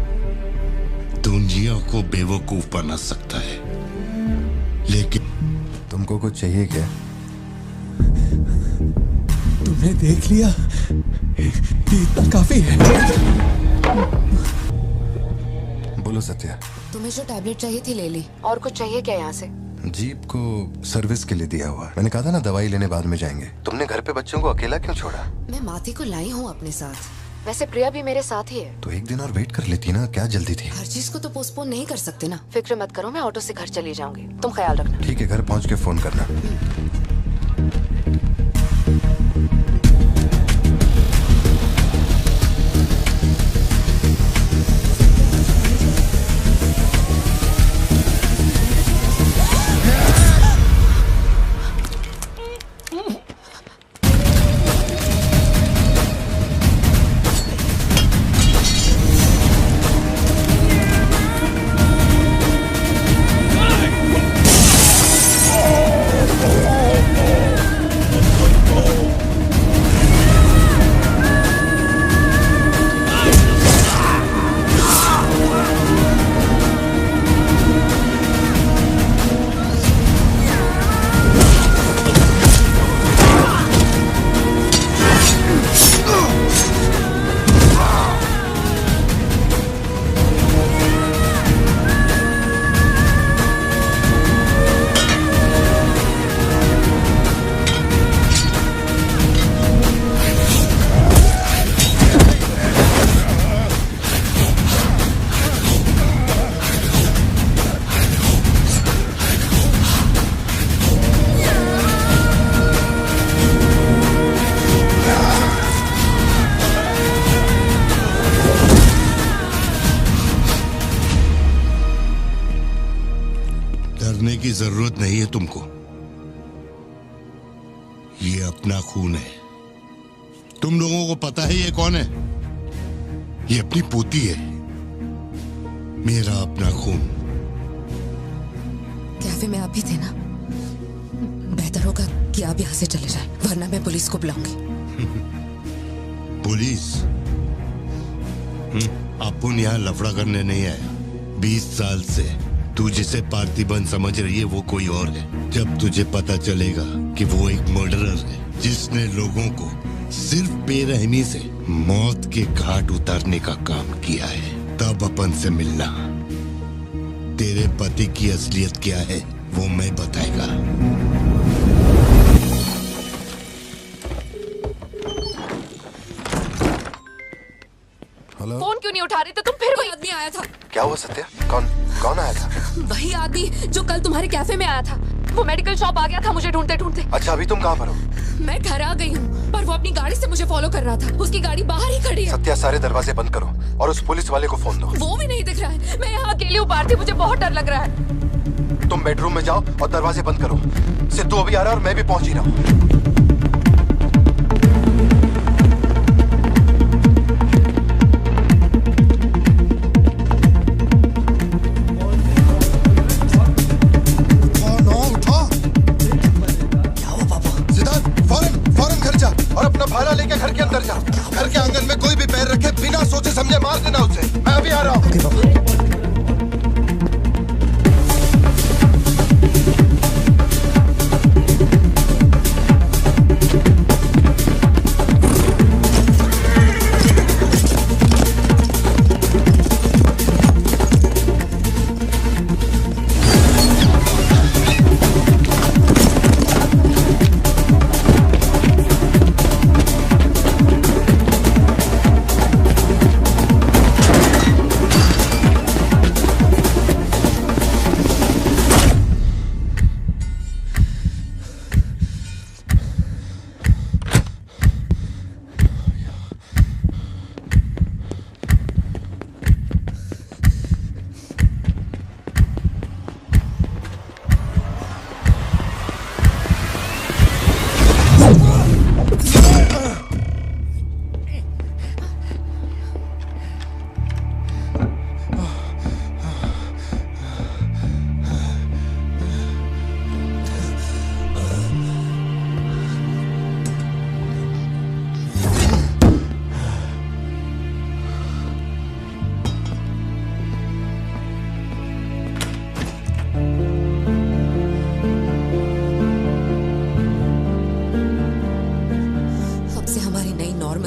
दुनिया को बेवकूफ बना सकता है, लेकिन तुमको कुछ चाहिए क्या? तुमने देख लिया, इतना काफी है। बोलो सत्या। तुम्हें जो टैबलेट चाहिए थी ले ली। और कुछ चाहिए क्या यहाँ से? जीप को सर्विस के लिए दिया हुआ। मैंने कहा था ना दवाई लेने बाद में जाएंगे। तुमने घर पे बच्चों को अकेला क्यों छोड़ा? मैं माथी को लाई हूँ अपने साथ। वैसे प्रिया भी मेरे साथ ही है। तो एक दिन और वेट कर लेती ना, क्या जल्दी थी? हर चीज को तो पोस्टपोन नहीं कर सकते ना। फिक्र मत करो, मैं ऑटो से घर चली जाऊंगी, तुम ख्याल रखना। ठीक है, घर पहुँच के फोन करना। की जरूरत नहीं है तुमको। ये अपना खून है। तुम लोगों को पता है ये कौन है? ये अपनी पोती है, मेरा अपना खून। कैफे में आप भी थे ना? बेहतर होगा कि आप यहाँ से चले जाएं, वरना मैं पुलिस को बुलाऊंगी। पुलिस? अपन यहाँ लफड़ा करने नहीं आया। 20 साल से तू जिसे पार्थिबन समझ रही है वो कोई और है। जब तुझे पता चलेगा कि वो एक मर्डरर है जिसने लोगों को सिर्फ बेरहमी से मौत के घाट उतारने का काम किया है, तब अपन से मिलना। तेरे पति की असलियत क्या है वो मैं बताएगा। हेलो, फोन क्यों नहीं उठा रहे थे तुम? फिर वही आदमी आया था। क्या हुआ सत्या? कौन आया था? वही आदमी जो कल तुम्हारे कैफे में आया था। वो मेडिकल शॉप आ गया था मुझे ढूंढते ढूंढते। अच्छा, अभी तुम कहाँ पर हो? मैं घर आ गई हूँ, पर वो अपनी गाड़ी से मुझे फॉलो कर रहा था। उसकी गाड़ी बाहर ही खड़ी है। सत्या, सारे दरवाजे बंद करो और उस पुलिस वाले को फोन दो। वो भी नहीं दिख रहा है। मैं यहाँ अकेली हूँ पार्थी, मुझे बहुत डर लग रहा है। तुम बेडरूम में जाओ और दरवाजे बंद करो। सिद्धू अभी आ रहा है और मैं भी पहुंच ही रहा हूँ। भाला लेके घर के अंदर जा। घर के आंगन में कोई भी पैर रखे बिना सोचे समझे मार देना उसे। मैं अभी आ रहा हूँ।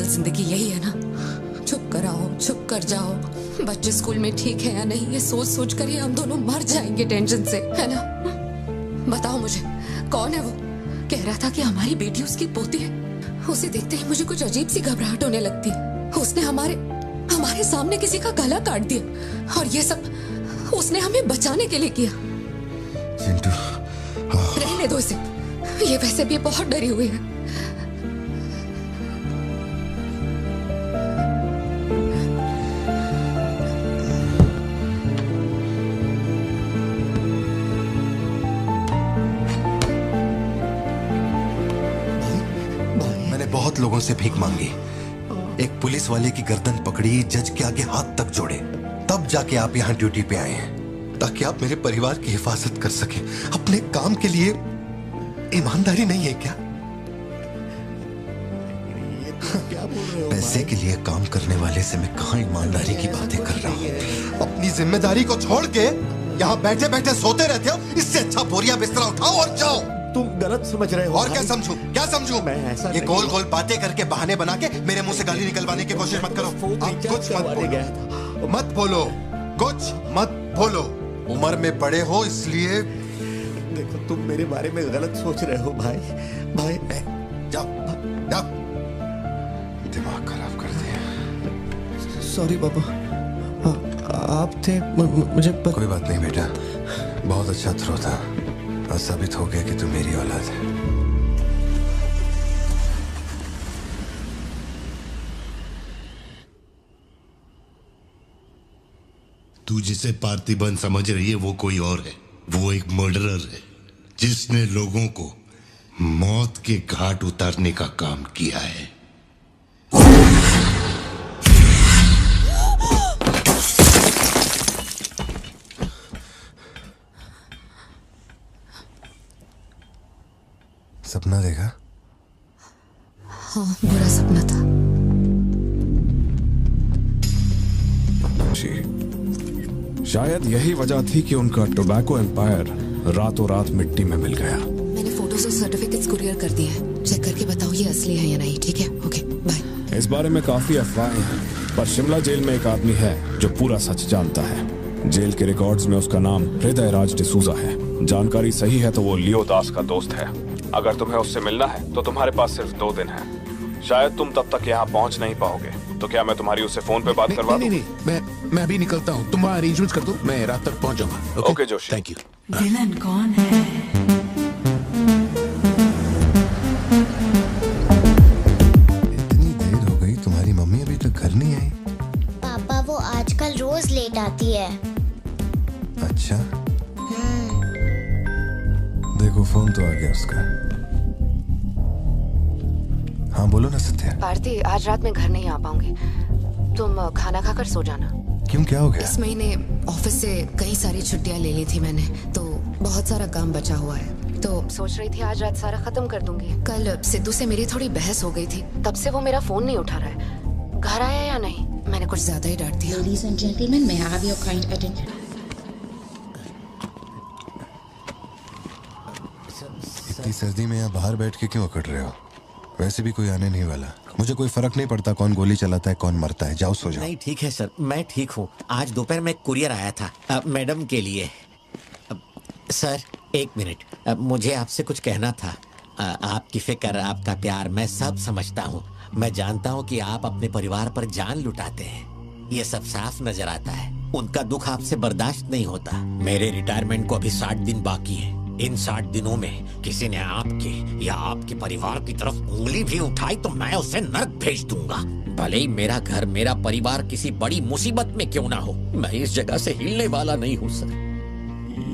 जिंदगी यही है ना, चुप कर आओ, चुप कर जाओ। बच्चे स्कूल में ठीक है या नहीं, ये सोच सोच कर ही हम दोनों मर जाएंगे टेंशन से, है ना? बताओ मुझे, कौन है वो? कह रहा था कि हमारी बेटी उसकी पोती है। उसे देखते ही मुझे कुछ अजीब सी घबराहट होने लगती है। उसने हमारे सामने किसी का गला काट दिया, और ये सब उसने हमें बचाने के लिए किया। चिंटू, रहने दो इसे, ये वैसे भी बहुत डरी हुई है। बहुत लोगों से भीख मांगी, एक पुलिस वाले की गर्दन पकड़ी, जज के आगे हाथ तक जोड़े, तब जाके आप यहाँ ड्यूटी पे आए हैं, ताकि आप मेरे परिवार की हिफाजत कर सके। अपने काम के लिए ईमानदारी नहीं है क्या? क्या बोल रहे हो? पैसे के लिए काम करने वाले से मैं कहाँ ईमानदारी की बातें कर रहा हूँ? अपनी जिम्मेदारी को छोड़ के यहाँ बैठे बैठे सोते रहते हो। इससे अच्छा बोरिया बिस्तरा उठाओ और जाओ। तुम गलत समझ रहे हो। और क्या समझूं? क्या समझूं? मैं ऐसा ये गोल गोल बातें करके बहाने बना के मेरे मुंह से गाली निकलवाने की कोशिश मत करो। आप कुछ मत बोलो, कुछ मत बोलो। उम्र में बड़े हो इसलिए। देखो, तुम मेरे बारे में गलत सोच रहे हो भाई। जाओ जाओ, दिमाग खराब कर दिया। सॉरी पापा, आप थे मुझे कोई बात नहीं बेटा, बहुत अच्छा थ्रो था। आज साबित हो गया कि तू मेरी औलाद है। तू जिसे पार्थिबन समझ रही है वो कोई और है। वो एक मर्डरर है जिसने लोगों को मौत के घाट उतारने का काम किया है। सपना देखा? हाँ, बुरा सपना था। शायद यही वजह थी कि उनका टोबैको एम्पायर रातों रात मिट्टी में मिल गया। मैंने फोटोज और सर्टिफिकेट्स कुरियर कर दिए हैं। चेक करके बताओ ये असली है या नहीं। ठीक है, ओके, बाय। इस बारे में काफी अफवाहें हैं, पर शिमला जेल में एक आदमी है जो पूरा सच जानता है। जेल के रिकॉर्ड्स में उसका नाम हृदय राज डिसूजा है। जानकारी सही है तो वो लियो दास का दोस्त है। अगर तुम्हें उससे मिलना है तो तुम्हारे पास सिर्फ 2 दिन है। शायद तुम तब तक यहाँ पहुँच नहीं पाओगे, तो क्या मैं तुम्हारी उससे फोन पे बात करवा दूं? नहीं, मैं अभी निकलता हूँ। तुम वहाँ अरेंजमेंट्स कर दो, मैं रात तक पहुँच जाऊंगा। Okay Joshi, thank you. Villain कौन है? इतनी देर हो गई, तुम्हारी मम्मी अभी तक घर नहीं आई? पापा वो आजकल रोज लेट आती है। अच्छा, देखो फोन तो आ गया उसका। हाँ बोलो ना सत्या। भारती, आज रात में घर नहीं आ पाऊंगी। तुम खाना खाकर सो जाना। क्यों, क्या हो गया? इस महीने ऑफिस से कई सारी छुट्टियां ले ली थी मैंने, तो बहुत सारा काम बचा हुआ है। तो सोच रही थी आज रात सारा खत्म कर दूंगी। कल सिद्धू से मेरी थोड़ी बहस हो गई थी, तब से वो मेरा फोन नहीं उठा रहा है। घर आया या नहीं? मैंने कुछ ज्यादा ही डांट दिया। Ladies and gentlemen, may I have your kind attention? इतनी सर्दी में यहाँ बाहर बैठ के क्यों अकड़ रहे हो? वैसे भी कोई आने नहीं वाला। मुझे कोई फर्क नहीं पड़ता कौन गोली चलाता है कौन मरता है। जाओ सो जाओ। नहीं ठीक है सर, मैं ठीक हूँ। आज दोपहर में कुरियर आया था मैडम के लिए। सर 1 मिनट, मुझे आपसे कुछ कहना था। आपकी फिक्र, आपका प्यार मैं सब समझता हूँ। मैं जानता हूँ कि आप अपने परिवार पर जान लुटाते हैं, ये सब साफ नजर आता है। उनका दुख आपसे बर्दाश्त नहीं होता। मेरे रिटायरमेंट को अभी 60 दिन बाकी है। इन 60 दिनों में किसी ने आपके या आपके परिवार की तरफ उंगली भी उठाई तो मैं उसे नर्क भेज दूंगा। भले ही मेरा घर, मेरा परिवार किसी बड़ी मुसीबत में क्यों ना हो, मैं इस जगह से हिलने वाला नहीं हूँ सर।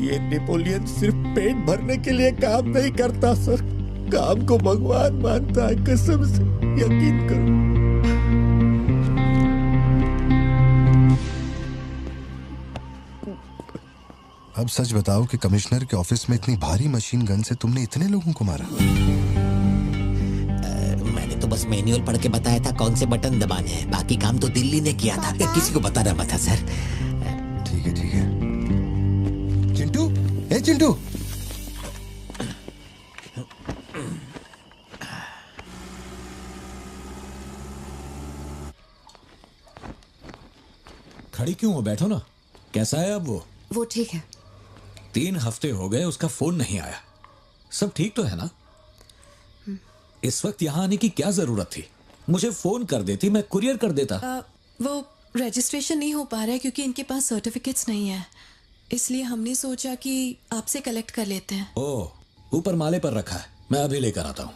ये नेपोलियन सिर्फ पेट भरने के लिए काम नहीं करता सर, काम को भगवान मानता है। कसम से यकीन करो। अब सच बताओ कि कमिश्नर के ऑफिस में इतनी भारी मशीन गन से तुमने इतने लोगों को मारा? मैंने तो बस मैनुअल पढ़ के बताया था कौन से बटन दबाने हैं, बाकी काम तो दिल्ली ने किया था। किसी को बताना मत था सर। ठीक है ठीक है। चिंटू, ए चिंटू, खड़ी क्यों हो? बैठो ना। कैसा है अब वो ठीक है। 3 हफ्ते हो गए, उसका फोन नहीं आया। सब ठीक तो है ना? इस वक्त यहाँ आने की क्या जरूरत थी? मुझे फोन कर देती, मैं कुरियर कर देता। वो रजिस्ट्रेशन नहीं हो पा रहा है क्योंकि इनके पास सर्टिफिकेट्स नहीं है, इसलिए हमने सोचा कि आपसे कलेक्ट कर लेते हैं। ओह, ऊपर माले पर रखा है, मैं अभी लेकर आता हूँ।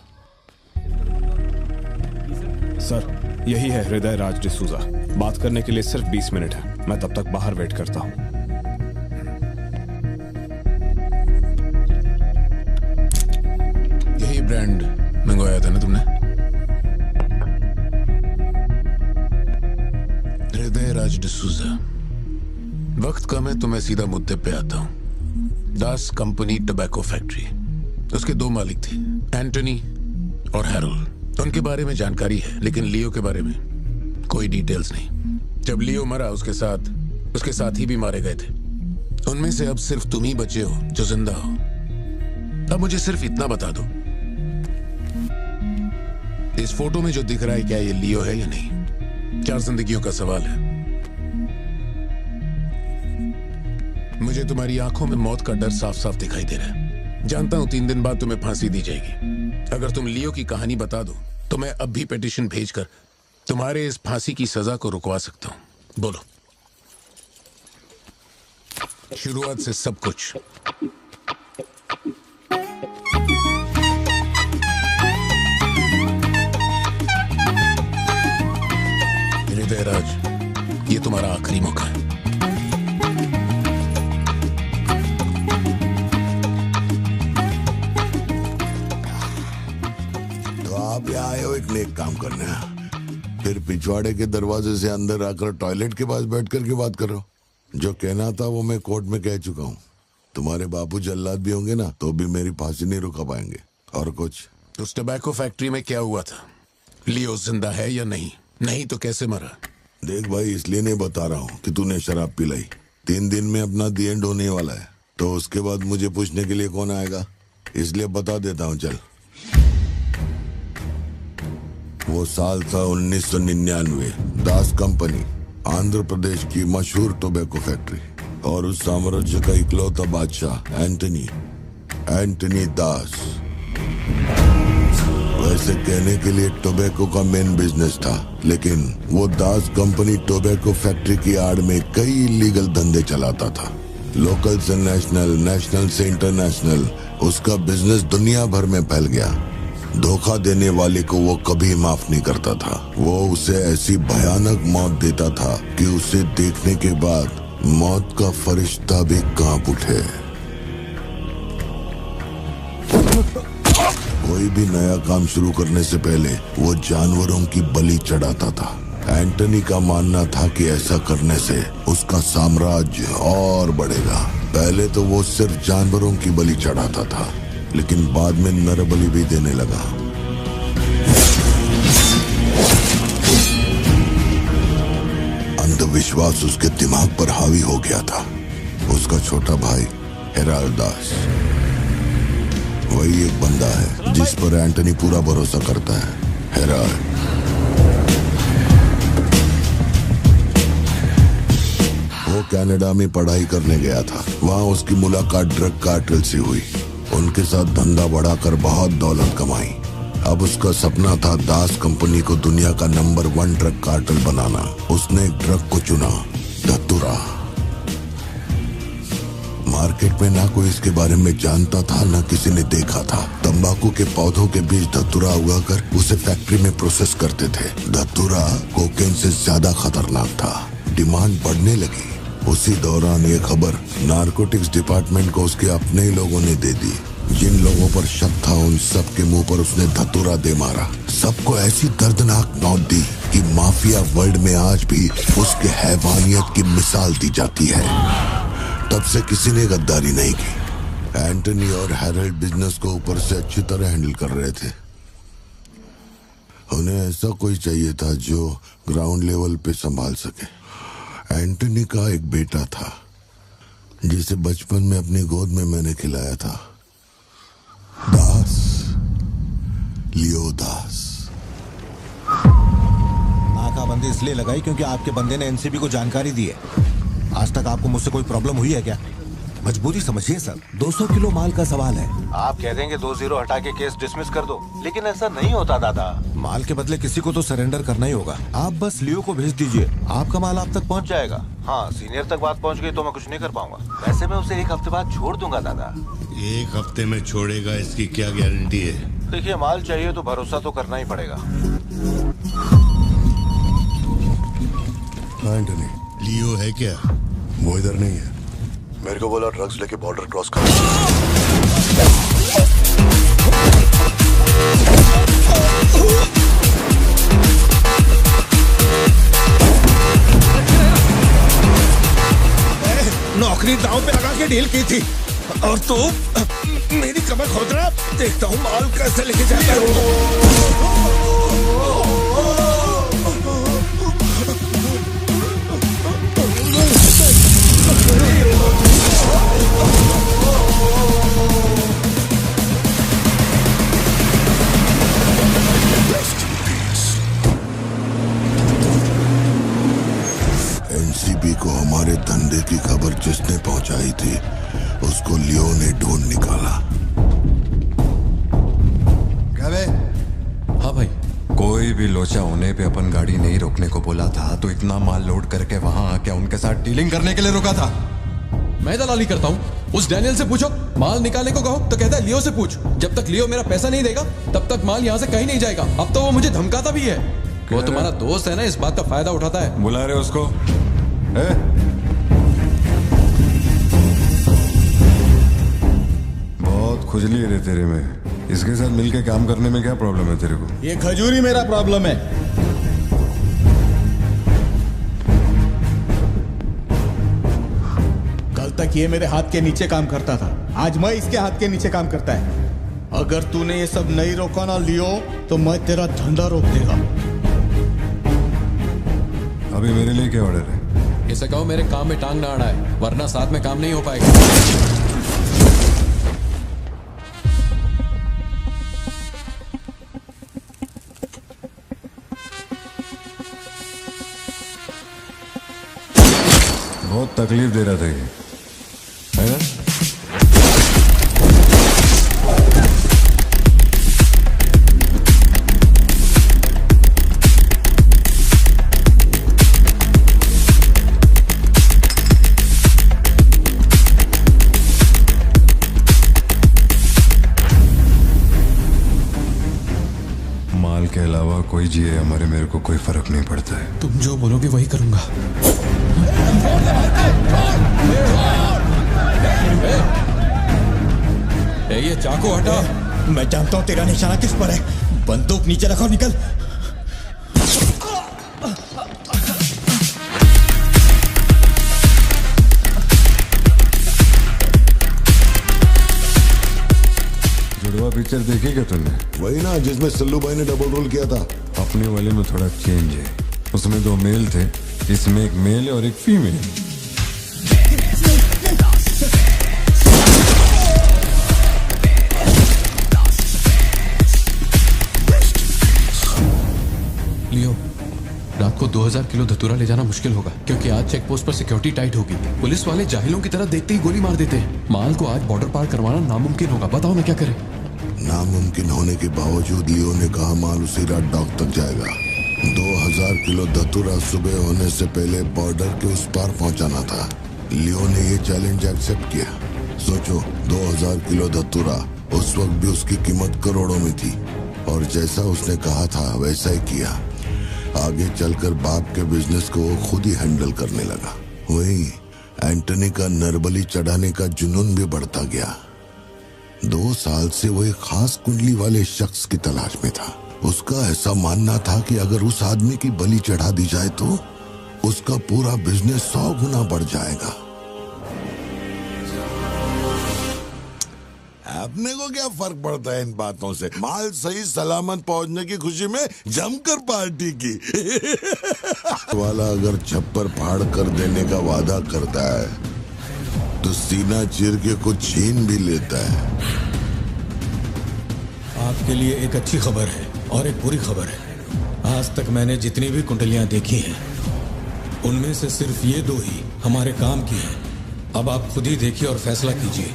सर यही है हृदय राज डिसूजा। बात करने के लिए सिर्फ 20 मिनट है, मैं तब तक बाहर वेट करता हूँ। यही ब्रांड मंगवाया था ना तुमने? हृदय राज डिसूजा। वक्त कम है तो मैं सीधा मुद्दे पे आता हूँ। दास कंपनी टोबैको फैक्ट्री, उसके 2 मालिक थे, एंटनी और हैरोल्ड। उनके बारे में जानकारी है, लेकिन लियो के बारे में कोई डिटेल्स नहीं। जब लियो मरा उसके साथी भी मारे गए थे। उनमें से अब सिर्फ तुम ही बचे हो जो जिंदा हो। अब मुझे सिर्फ इतना बता दो, इस फोटो में जो दिख रहा है क्या ये लियो है या नहीं? 4 जिंदगियों का सवाल है। मुझे तुम्हारी आंखों में मौत का डर साफ साफ दिखाई दे रहा है। जानता हूं 3 दिन बाद तुम्हें फांसी दी जाएगी। अगर तुम लियो की कहानी बता दो तो मैं अब भी पिटीशन भेजकर तुम्हारे इस फांसी की सजा को रुकवा सकता हूं। बोलो, शुरुआत से सब कुछ। हृदय राज, ये तुम्हारा आखिरी मौका है। आप यहाँ आए हो एक नेक काम करने, फिर पिछवाड़े के दरवाजे से अंदर आकर टॉयलेट के पास बैठ कर के बात करो। जो कहना था वो मैं कोर्ट में कह चुका हूँ। तुम्हारे बापू जल्लाद भी होंगे ना तो भी मेरी फांसी नहीं रुका पाएंगे। और कुछ? उस टबैको फैक्ट्री में क्या हुआ था? लियो जिंदा है या नहीं? नहीं तो कैसे मरा? देख भाई, इसलिए नहीं बता रहा हूँ कि तूने शराब पिलाई। 3 दिन में अपना दी एंड होने वाला है, तो उसके बाद मुझे पूछने के लिए कौन आएगा, इसलिए बता देता हूँ। चल, वो साल था 1999। दास कंपनी, आंध्र प्रदेश की मशहूर टोबैको फैक्ट्री, और उस साम्राज्य का इकलौता बादशाह एंटनी दास। वैसे कहने के लिए टोबैको का मेन बिजनेस था, लेकिन वो दास कंपनी टोबैको फैक्ट्री की आड़ में कई इलीगल धंधे चलाता था। लोकल से नेशनल, नेशनल से इंटरनेशनल, उसका बिजनेस दुनिया भर में फैल गया। धोखा देने वाले को वो कभी माफ नहीं करता था। वो उसे ऐसी भयानक मौत देता था कि उसे देखने के बाद मौत का फरिश्ता भी कांप उठे। कोई भी नया काम शुरू करने से पहले वो जानवरों की बलि चढ़ाता था। एंटनी का मानना था कि ऐसा करने से उसका साम्राज्य और बढ़ेगा। पहले तो वो सिर्फ जानवरों की बलि चढ़ाता था, लेकिन बाद में नर बलि भी देने लगा। अंधविश्वास उसके दिमाग पर हावी हो गया था। उसका छोटा भाई हेराल्ड दास, वही एक बंदा है जिस पर एंटनी पूरा भरोसा करता है। हेराल्ड वो कनाडा में पढ़ाई करने गया था। वहाँ उसकी मुलाकात ड्रग कार्टेल से हुई। उनके साथ धंधा बढ़ाकर बहुत दौलत कमाई। अब उसका सपना था दास कंपनी को दुनिया का नंबर 1 ड्रग कार्टेल बनाना। उसने एक ड्रग को चुना, धतूरा। मार्केट में ना कोई इसके बारे में जानता था, ना किसी ने देखा था। तंबाकू के पौधों के बीच धतूरा उगाकर उसे फैक्ट्री में प्रोसेस करते थे। धतूरा कोकेन से ज्यादा खतरनाक था। डिमांड बढ़ने लगी। उसी दौरान ये खबर नारकोटिक्स डिपार्टमेंट को उसके अपने ही लोगों ने दे दी। जिन लोगों पर शक था उन सब के मुंह पर उसने धतूरा दे मारा। सबको ऐसी दर्दनाक मौत दी कि माफिया वर्ल्ड में आज भी उसके हैवानियत की मिसाल दी जाती है। तब से किसी ने गद्दारी नहीं की। एंटनी और हैरल्ड बिजनेस को ऊपर से अच्छी तरह हैंडल कर रहे थे। उन्हें ऐसा कोई चाहिए था जो ग्राउंड लेवल पे संभाल सके। एंटनी का एक बेटा था जिसे बचपन में अपनी गोद में मैंने खिलाया था, दास, लियो दास। नाकाबंदी इसलिए लगाई क्योंकि आपके बंदे ने एनसीबी को जानकारी दी है। आज तक आपको मुझसे कोई प्रॉब्लम हुई है क्या? मजबूरी समझिए सर, 200 किलो माल का सवाल है। आप कह देंगे 2-0 हटा के केस डिसमिस कर दो, लेकिन ऐसा नहीं होता दादा। माल के बदले किसी को तो सरेंडर करना ही होगा। आप बस लियो को भेज दीजिए, आपका माल आप तक पहुंच जाएगा। हाँ, सीनियर तक बात पहुंच गई तो मैं कुछ नहीं कर पाऊंगा। वैसे मैं उसे 1 हफ्ते बाद छोड़ दूंगा दादा। 1 हफ्ते में छोड़ेगा, इसकी क्या गारंटी है? देखिए, माल चाहिए तो भरोसा तो करना ही पड़ेगा। एंटनी, लियो है क्या? वो इधर नहीं है। मेरे को बोला ड्रग्स लेके बॉर्डर क्रॉस कर। नौकरी दांव पे लगा के डील की थी और तू मेरी कमर खोद रहा। देखता हूँ माल कैसे लेके जाता है। एनसीबी को हमारे धंधे की खबर जिसने पहुंचाई थी उसको लियो ने ढूंढ निकाला। क्या बे? हाँ भाई, कोई भी लोचा होने पे अपन गाड़ी नहीं रोकने को बोला था, तो इतना माल लोड करके वहां आके उनके साथ डीलिंग करने के लिए रुका था। मैं दलाली करता हूँ? उस डैनियल से पूछो। माल निकालने को कहो तो कहता है लियो से पूछ। जब तक लियो मेरा पैसा नहीं देगा तब तक माल यहाँ से कहीं नहीं जाएगा। अब तो वो मुझे धमकाता भी है। वो तुम्हारा दोस्त है ना, इस बात का फायदा उठाता है। बुला रहे उसको? बहुत खुजली है तेरे में। इसके साथ मिलके काम करने में क्या प्रॉब्लम है तेरे को? ये खजूरी मेरा प्रॉब्लम है। कल तक ये मेरे हाथ के नीचे काम करता था, आज मैं इसके हाथ के नीचे काम करता है। अगर तूने ये सब नहीं रोका ना लियो तो मैं तेरा धंधा रोक देगा। अभी मेरे लिए क्या ऑर्डर है? इसे कहो मेरे काम में टांग ना अड़ा है, वरना साथ में काम नहीं हो पाएगा। बहुत तकलीफ दे रहा था ये, है ना? माल के अलावा कोई जिए हमारे, मेरे को कोई फर्क नहीं पड़ता है। तुम जो बोलोगे वही करूंगा। ये चाकू हटा। मैं जानता हूं तेरा निशाना किस पर है। बंदूक नीचे रखो, निकल। जुड़वा पिक्चर देखी क्या तुमने? वही ना जिसमें सल्लू भाई ने डबल रोल किया था। अपने वाले में थोड़ा चेंज है, उसमें 2 मेल थे, इसमें एक मेल है और एक फीमेल। लियो, रात को 2000 किलो धतूरा ले जाना मुश्किल होगा, क्योंकि आज चेक पोस्ट पर सिक्योरिटी टाइट होगी। पुलिस वाले जाहिलों की तरह देखते ही गोली मार देते हैं। माल को आज बॉर्डर पार करवाना नामुमकिन होगा। बताओ मैं क्या करें? नामुमकिन होने के बावजूद लियो ने कहा माल उसी रात डॉक तक जाएगा। 2000 किलो धतूरा सुबह होने से पहले बॉर्डर के उस पार पहुंचाना था। लियो ने ये चैलेंज एक्सेप्ट किया। सोचो, 2000 किलो धतूरा, उस वक्त भी उसकी कीमत करोड़ों में थी, और जैसा उसने कहा था वैसा ही किया। आगे चलकर बाप के बिजनेस को वो खुद ही हैंडल करने लगा। वहीं एंटनी का नरबली चढ़ाने का जुनून भी बढ़ता गया। 2 साल से वो एक खास कुंडली वाले शख्स की तलाश में था। उसका ऐसा मानना था कि अगर उस आदमी की बलि चढ़ा दी जाए तो उसका पूरा बिजनेस 100 गुना बढ़ जाएगा। अपने को क्या फर्क पड़ता है इन बातों से? माल सही सलामत पहुंचने की खुशी में जमकर पार्टी की। वाला अगर छप्पर फाड़ कर देने का वादा करता है तो सीना चीर के कुछ छीन भी लेता है। आपके लिए एक अच्छी खबर है और एक बुरी खबर है। आज तक मैंने जितनी भी कुंडलियां देखी हैं, उनमें से सिर्फ ये 2 ही हमारे काम की हैं। अब आप खुद ही देखिए और फैसला कीजिए।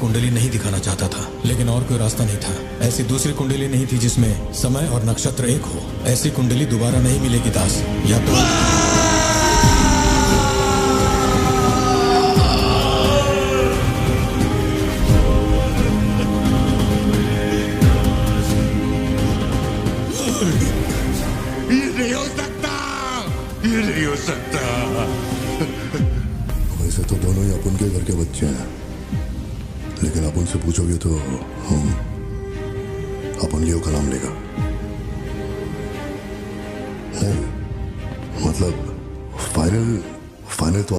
कुंडली नहीं दिखाना चाहता था, लेकिन और कोई रास्ता नहीं था। ऐसी दूसरी कुंडली नहीं थी जिसमें समय और नक्षत्र एक हो। ऐसी कुंडली दोबारा नहीं मिलेगी दास। या तो ये नहीं हो सकता, ये नहीं हो सकता। वैसे तो दोनों ही अपन के घर के बच्चे हैं, लेकिन आप उनसे पूछोगे तो अपन लियो का नाम लेगा। नहीं, मतलब फाइनल तो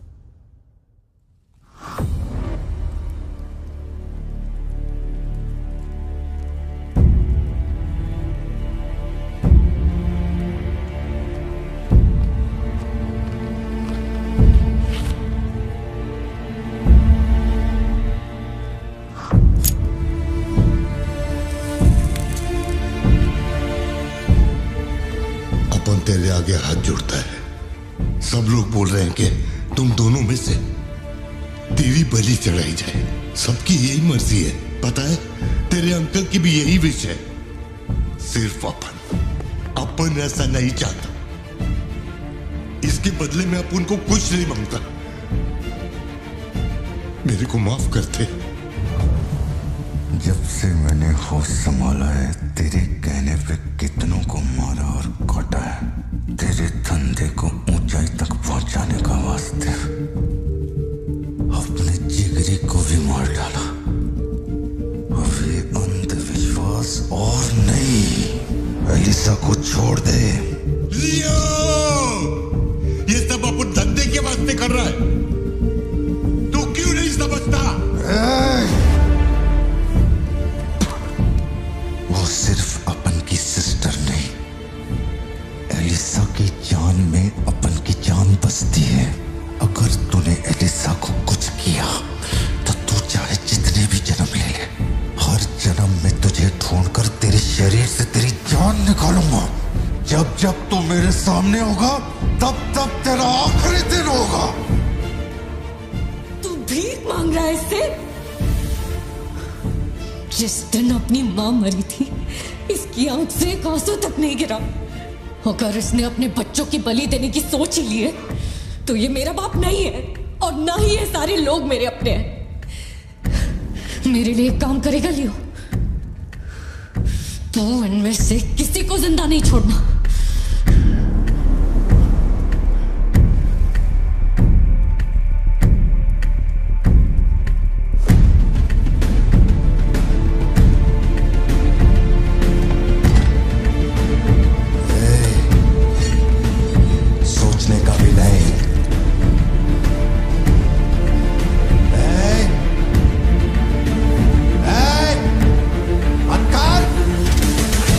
तेरे आगे हाथ जोड़ता है। सब लोग बोल रहे हैं कि तुम दोनों में से तेरी बलि चढ़ाई जाए। सबकी यही मर्जी है, पता है? तेरे अंकल की भी यही विश है। सिर्फ अपन ऐसा नहीं चाहता। इसके बदले में अपन को कुछ नहीं मांगता। मेरे को माफ करते। जब से मैंने होश संभाला है, तेरे कहने पे कितनों को मारा और काटा है, तेरे धंधे को ऊंचाई तक पहुंचाने का वास्ते अपने जिगरी को भी मार डाला। अब ये अंधविश्वास एलिसा को छोड़ दे। लियो, ये सब अपन धंधे के वास्ते कर रहा है, तू क्यों नहीं समझता? वो सिर्फ अपन की सिस्टर नहीं, एलिसा की जान में अपन की जान बसती है। अगर तूने एलिसा को कुछ किया तो तू चाहे जितने भी जन्म ले ले, हर जन्म में तुझे ढूंढकर तेरे शरीर से तेरी जान निकालूंगा। जब जब तू मेरे सामने होगा तब तब तेरा आखिरी दिन होगा। तू भीख मांग रहा है इससे? जिस दिन अपनी मां मरी थी इसकी आंख से एक आंसू तक नहीं गिरा। अगर इसने अपने बच्चों की बलि देने की सोच ही ली है तो ये मेरा बाप नहीं है और ना ही ये सारे लोग मेरे अपने हैं। मेरे लिए एक काम करेगा लियो, तो इनमें से किसी को जिंदा नहीं छोड़ना। सोचने का भी नहीं।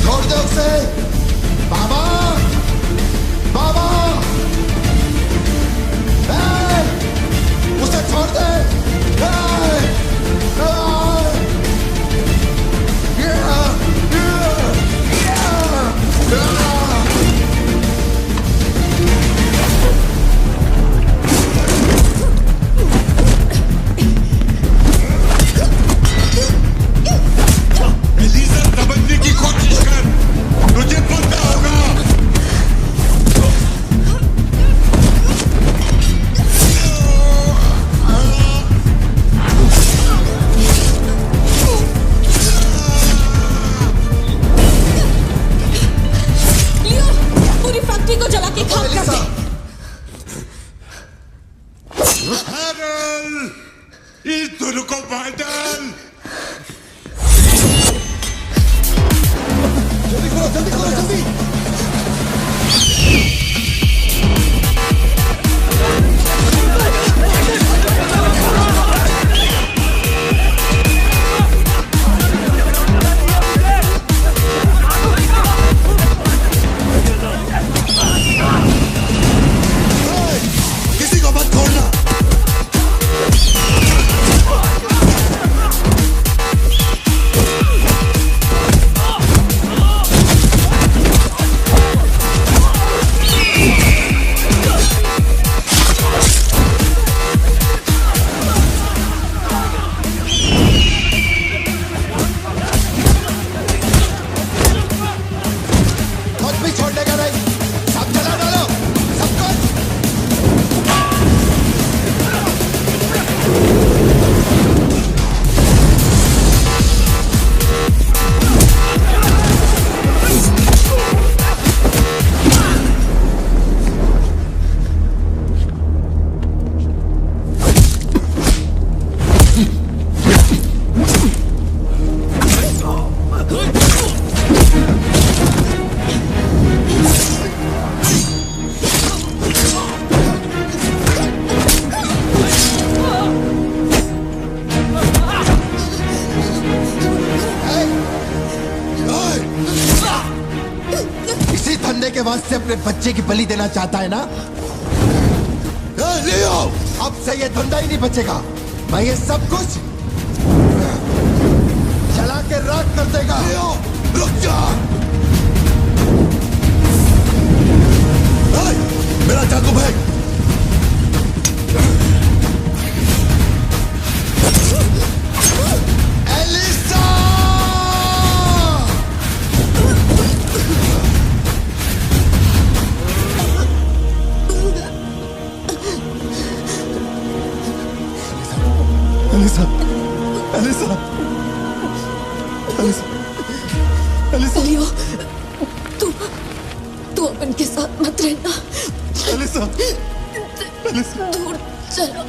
छोड़ दो उसे। बाबा, बाबा, उसे छोड़ दे। एलिसा समझने की कोशिश कर, तुझे पता होगा। लियो, पूरी फैक्ट्री को जला के खाक कर दे। हैरल, इस दोनों को मार डाल। जल्दी करो, जल्दी करो, जल्दी। किसी को मत छोड़ना। कुछ भी छोड़ने का नहीं, सब जला डालो, सब कुछ। इसी धंधे के वास्ते अपने बच्चे की बलि देना चाहता है ना? लियो, अब से ये धंधा ही नहीं बचेगा। मैं ये सब कुछ जला के राख कर देगा। लियो, रुक जा। मेरा चाकू फेंक। Elisa! Elisa, Elisa, Elisa, Elisa. Leo, तू अपन के साथ मत रहना। Elisa, Elisa. दूर चलो।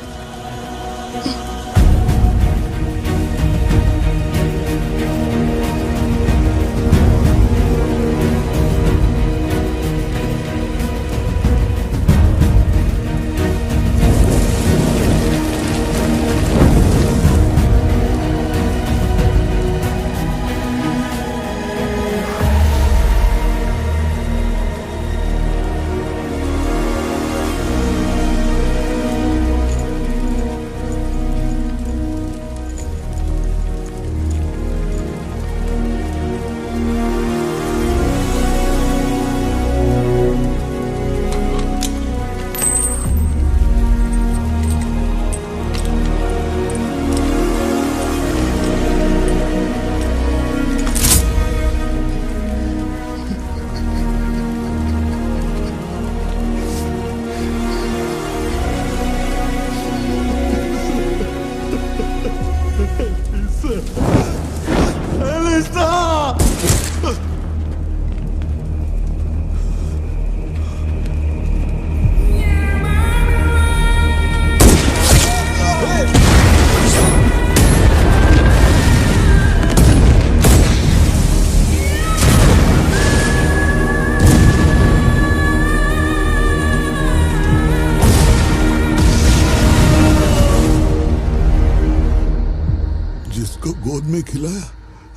खिलाया,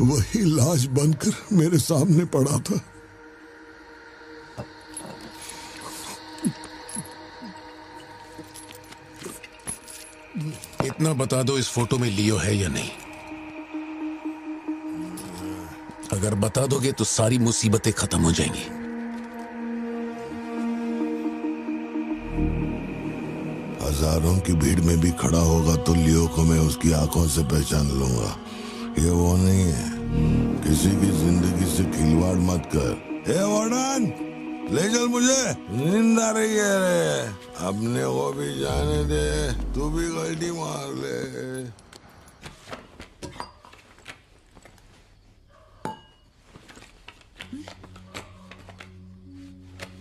वही लाश बनकर मेरे सामने पड़ा था। इतना बता दो, इस फोटो में लियो है या नहीं? अगर बता दोगे तो सारी मुसीबतें खत्म हो जाएंगी। हजारों की भीड़ में भी खड़ा होगा तो लियो को मैं उसकी आंखों से पहचान लूंगा। ये वो नहीं है। किसी की जिंदगी से खिलवाड़ मत कर। ए वार्डन, ले चल मुझे, नींद आ रही है रे। अपने को भी जाने दे, तू भी गलती मार ले।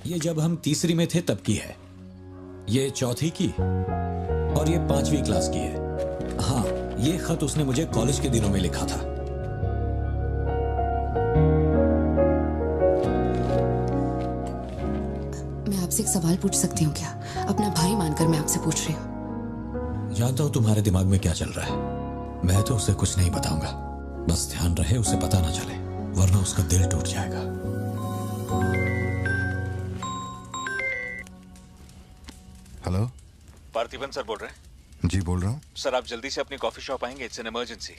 ये जब हम तीसरी में थे तब की है, ये चौथी की और ये 5वीं क्लास की है। हाँ, ये खत उसने मुझे कॉलेज के दिनों में लिखा था। मैं आपसे एक सवाल पूछ सकती हूँ क्या? अपना भाई मानकर मैं आपसे पूछ रही हूँ। जानता हूँ तुम्हारे दिमाग में क्या चल रहा है। मैं तो उसे कुछ नहीं बताऊंगा, बस ध्यान रहे उसे पता ना चले, वरना उसका दिल टूट जाएगा। हेलो, पार्थिबन सर बोल रहे हैं? जी बोल रहा हूँ। सर आप जल्दी से अपनी कॉफी शॉप आएंगे? It's an emergency.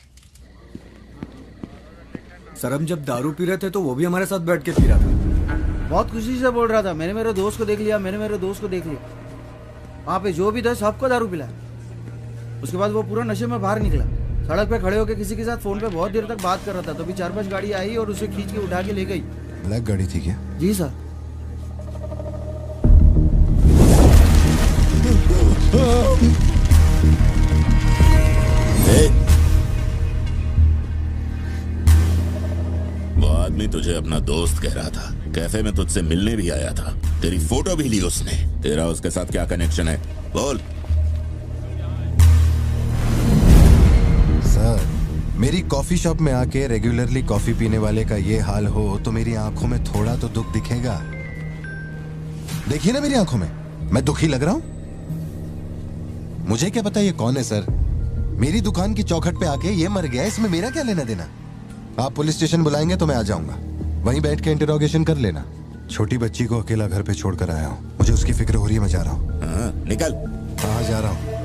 सर हम जब दारू पी रहे थे तो वो भी हमारे साथ बैठ के पी रहा था। बहुत खुशी से बोल रहा था, मैंने मेरे दोस्त को देख लिया, मैंने मेरे दोस्त को देख लिया। वहाँ पे जो भी था सबको दारू पिलाया। उसके बाद वो पूरा नशे में बाहर निकला, सड़क पे खड़े होकर किसी के साथ फोन पे बहुत देर तक बात कर रहा था। तभी 4-5 गाड़ी आई और उसे खींच के उठा के ले गई। ब्लैक गाड़ी थी क्या? जी सर। वो आदमी तुझे अपना दोस्त कह रहा था, कैफे में तुझसे मिलने भी आया था, तेरी फोटो भी ली उसने। तेरा उसके साथ क्या कनेक्शन है, बोल। सर, मेरी कॉफी शॉप में आके रेगुलरली कॉफी पीने वाले का ये हाल हो तो मेरी आंखों में थोड़ा तो दुख दिखेगा। देखिए ना मेरी आंखों में, मैं दुखी लग रहा हूं? मुझे क्या पता ये कौन है सर। मेरी दुकान की चौखट पे आके ये मर गया, इसमें मेरा क्या लेना देना। आप पुलिस स्टेशन बुलाएंगे तो मैं आ जाऊंगा, वहीं बैठ के इंटरोगेशन कर लेना। छोटी बच्ची को अकेला घर पे छोड़कर आया हूँ, मुझे उसकी फिक्र हो रही है, मैं जा रहा हूँ। निकल। हाँ जा रहा हूँ।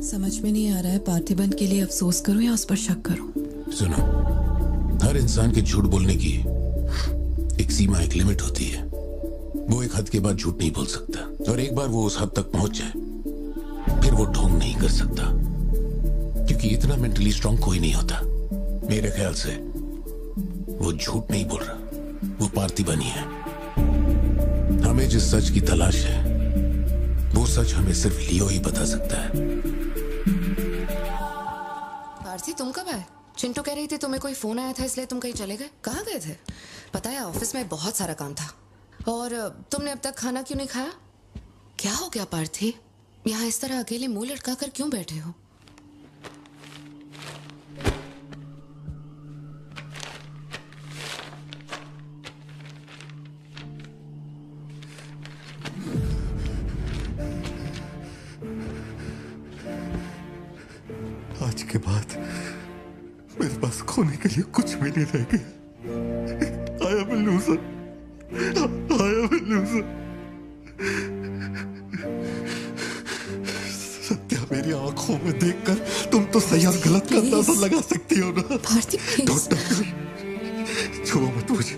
समझ में नहीं आ रहा है पार्थिबन के लिए अफसोस करूं या उस पर शक करूं। सुनो, हर इंसान के झूठ बोलने की एक सीमा, एक लिमिट होती है। वो एक हद के बाद झूठ नहीं बोल सकता, और एक बार वो उस हद तक पहुंच जाए फिर वो ढोंग नहीं कर सकता, क्योंकि इतना मेंटली स्ट्रांग कोई नहीं होता। मेरे ख्याल से वो झूठ नहीं बोल रहा, वो पार्थिबन ही है। हमें जिस सच की तलाश है वो सच हमें सिर्फ लियो ही बता सकता है। पार्थी, तुम कब आए? चिंटू कह रही थी तुम्हें कोई फोन आया था इसलिए तुम कहीं चले गए। कहाँ गए थे? पता है ऑफिस में बहुत सारा काम था। और तुमने अब तक खाना क्यों नहीं खाया? क्या हो गया पार्थी? यहाँ इस तरह अकेले मुंह लटका कर क्यों बैठे हो? आज के बाद मेरे पास खोने के लिए कुछ भी नहीं रह गया। I am a loser. I am a loser. Satya, मेरी आंखों में देखकर तुम तो सही और गलत का अंदाजा लगा सकती हो ना। Don't touch me. छुओ मत मुझे।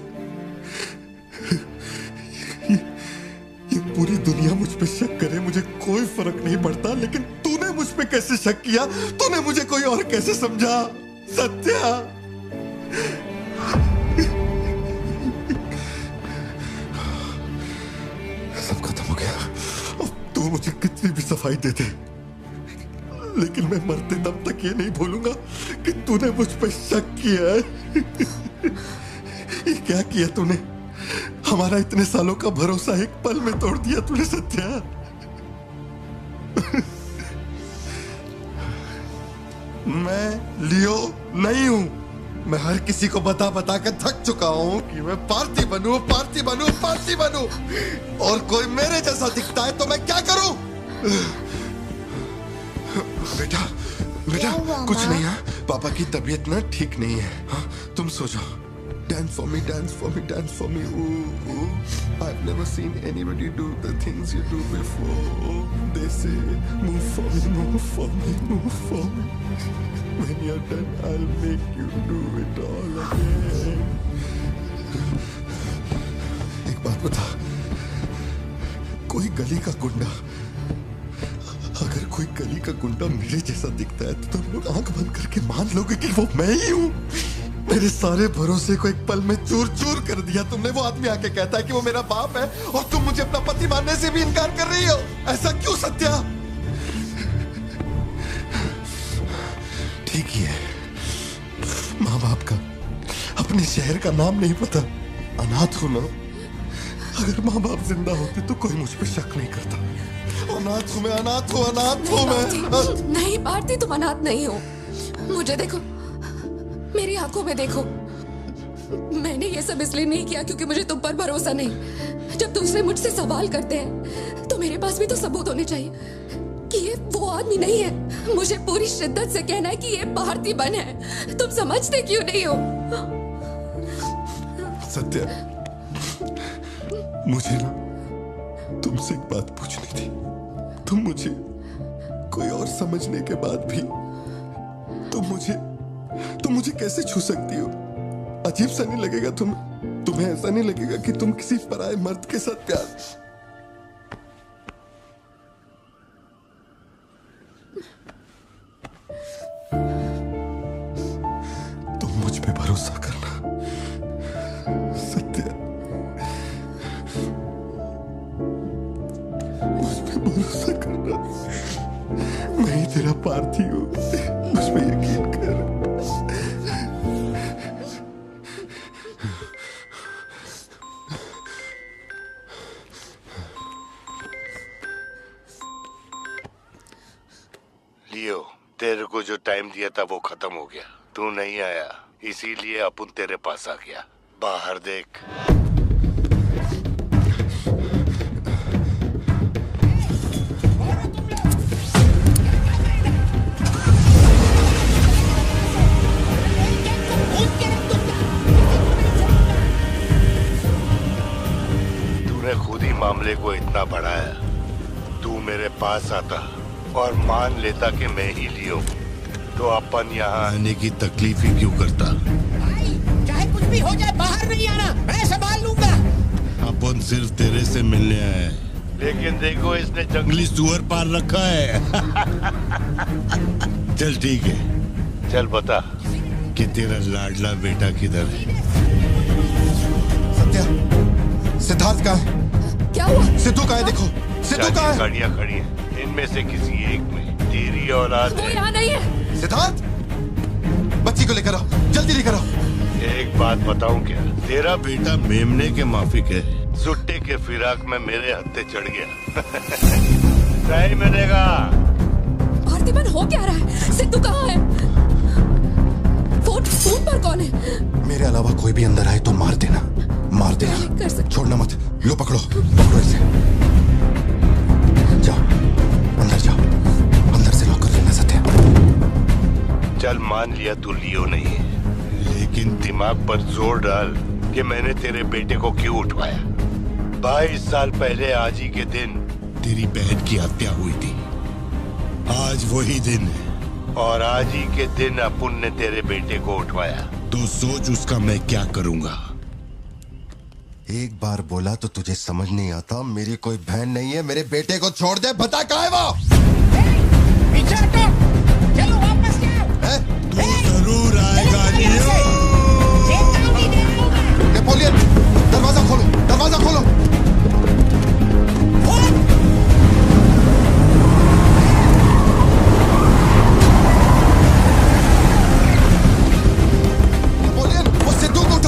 ये पूरी दुनिया मुझ पे शक करे, मुझे कोई फर्क नहीं पड़ता, लेकिन तूने मुझ पे कैसे शक किया? तूने मुझे कोई और कैसे समझा? सत्या, सब खत्म हो गया। अब तू मुझे कितनी भी सफाई दे दे, लेकिन मैं मरते दम तक ये नहीं भूलूंगा कि तूने मुझ पे शक किया है। ये क्या किया तूने? हमारा इतने सालों का भरोसा एक पल में तोड़ दिया तूने सत्या। मैं लियो नहीं हूं। मैं हर किसी को बता बता कर थक चुका हूं कि मैं पार्टी बनूं, पार्टी बनूं, पार्टी बनूं, और कोई मेरे जैसा दिखता है तो मैं क्या करूं? बेटा बेटा कुछ नहीं है। पापा की तबीयत ना ठीक नहीं है। हाँ, तुम सो जाओ। Dance for me, dance for me, dance for me. Ooh, ooh. I've never seen anybody do the things you do before. They say, move for me, move for me, move for me. When you're done, I'll make you do it all again. एक बात बता, कोई गली का गुंडा, अगर कोई गली का गुंडा मेरे जैसा दिखता है तो तुम लोग आंख बंद करके मान लोगे कि वो मैं ही हूँ। मेरे सारे भरोसे को एक पल में चूर चूर कर दिया तुमने। वो आदमी आके कहता है कि वो मेरा बाप है और तुम मुझे अपना पति मानने से भी इनकार कर रही हो। ऐसा क्यों सत्या? ठीक ही है, माँ बाप का अपने शहर का नाम नहीं पता, अनाथ हो ना। अगर माँ बाप जिंदा होते तो कोई मुझ पे शक नहीं करता। अनाथ हूं मैं, अनाथ हूं, अनाथ हूं मैं। नहीं भारती, तुम अनाथ नहीं हो। मुझे देखो, मेरी आंखों में देखो। मैंने ये सब इसलिए नहीं किया क्योंकि मुझे तुम पर भरोसा नहीं। जब दूसरे मुझसे सवाल करते हैं तो मेरे पास भी तो सबूत होने चाहिए कि ये वो आदमी नहीं है। मुझे पूरी शिद्दत से कहना है कि ये भारती बन है। तुम समझते क्यों नहीं हो? सत्या, मुझे ना तुमसे एक बात पूछनी थी। तुम मुझे कोई और समझने के बाद भी तुम मुझे कैसे छू सकती हो? अजीब सा नहीं लगेगा तुम्हें ऐसा नहीं लगेगा कि तुम किसी पराये मर्द के साथ प्यार? तुम मुझ पे भरोसा करना सत्या, मुझ पे भरोसा करना। मैं ही तेरा पार्थी हूँ, मुझ पे यकीन कर। लियो, तेरे को जो टाइम दिया था वो खत्म हो गया। तू नहीं आया, इसीलिए अपन तेरे पास आ गया। बाहर देख। तूने खुद ही मामले को इतना बढ़ाया। तू मेरे पास आता और मान लेता कि मैं ही लियो, तो अपन यहाँ आने की तकलीफ ही क्यों करता? चाहे कुछ भी हो जाए, बाहर नहीं आना, मैं संभाल लूंगा। अपन सिर्फ तेरे से मिलने आए, लेकिन देखो इसने जंगली सुअर पाल रखा है। चल ठीक है, चल बता कि तेरा लाडला बेटा किधर है? सत्या, सिद्धार्थ कहाँ है? क्या हुआ? सिद्धू कहाँ है? देखो सिद्धू कहाँ है? गाड़ियाँ खड़ी हैं, इनमें से किसी एक में तेरी औलाद वो यहाँ नहीं है। सिद्धार्थ, बच्ची को लेकर आओ, जल्दी लेकर आओ। एक बात बताऊं क्या? तेरा बेटा मेमने के माफिक है। सुट्टे के फिराक में मेरे हत्थे चढ़ गया। सही मिलेगा। भारतीबन हो क्या रहा है? सिद्धू कहाँ है? फोन पर कौन है? मेरे अलावा कोई भी अंदर आए तो मार देना, मार देना, छोड़ना मत। लो पकड़ो, पकड़ो इसे। जाओ अंदर जाओ, अंदर से लॉक कर लेना सत्या। चल मान लिया तू लियो नहीं है, लेकिन दिमाग पर जोर डाल कि मैंने तेरे बेटे को क्यों उठवाया। 22 साल पहले आज ही के दिन तेरी बहन की हत्या हुई थी। आज वही दिन है और आज ही के दिन अपुन ने तेरे बेटे को उठवाया। तो सोच उसका मैं क्या करूंगा। एक बार बोला तो तुझे समझ नहीं आता? मेरी कोई बहन नहीं है, मेरे बेटे को छोड़ दे। बता कहाँ है वो? पीछे हटो, चलो वापस जाओ। तू जरूर आएगा लियो। नेपोलियन, दरवाजा खोलो, दरवाजा खोलो। नेपोलियन, वो सिद्धू को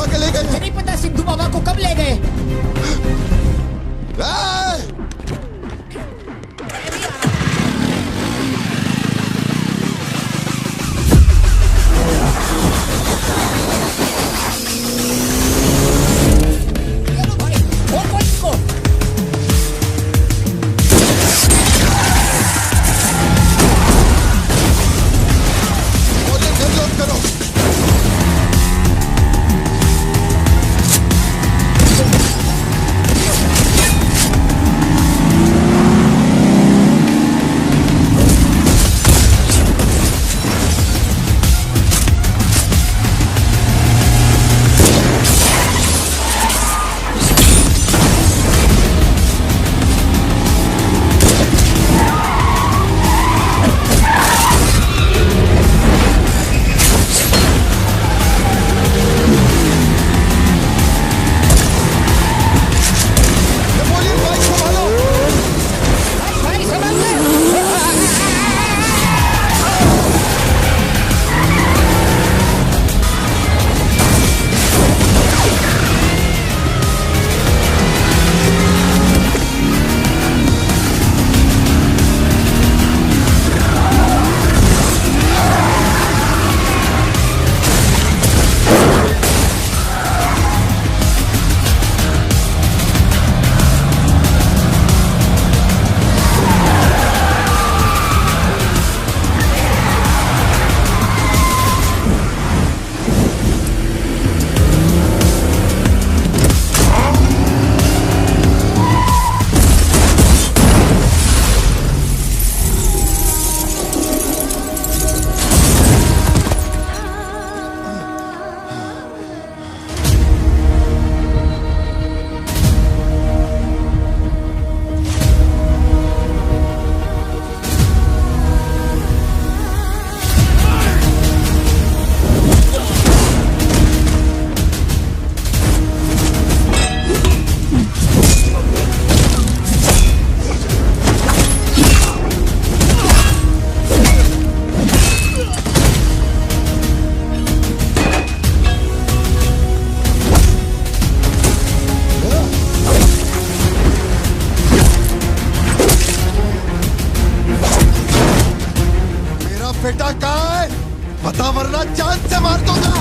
जान से मार दूंगा।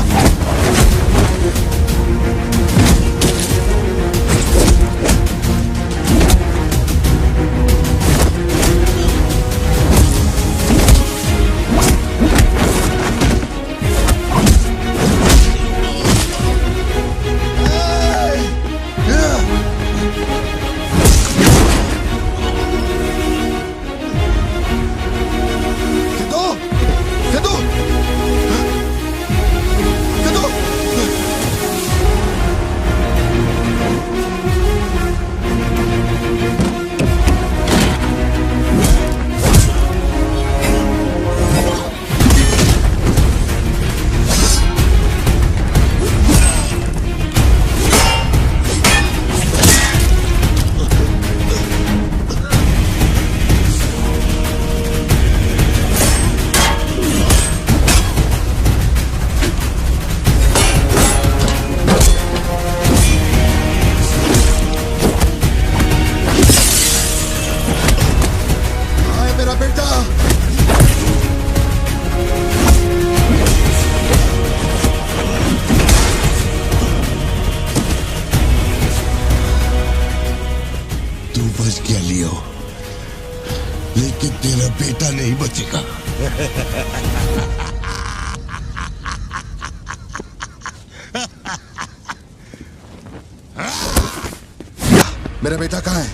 मेरा बेटा कहाँ है?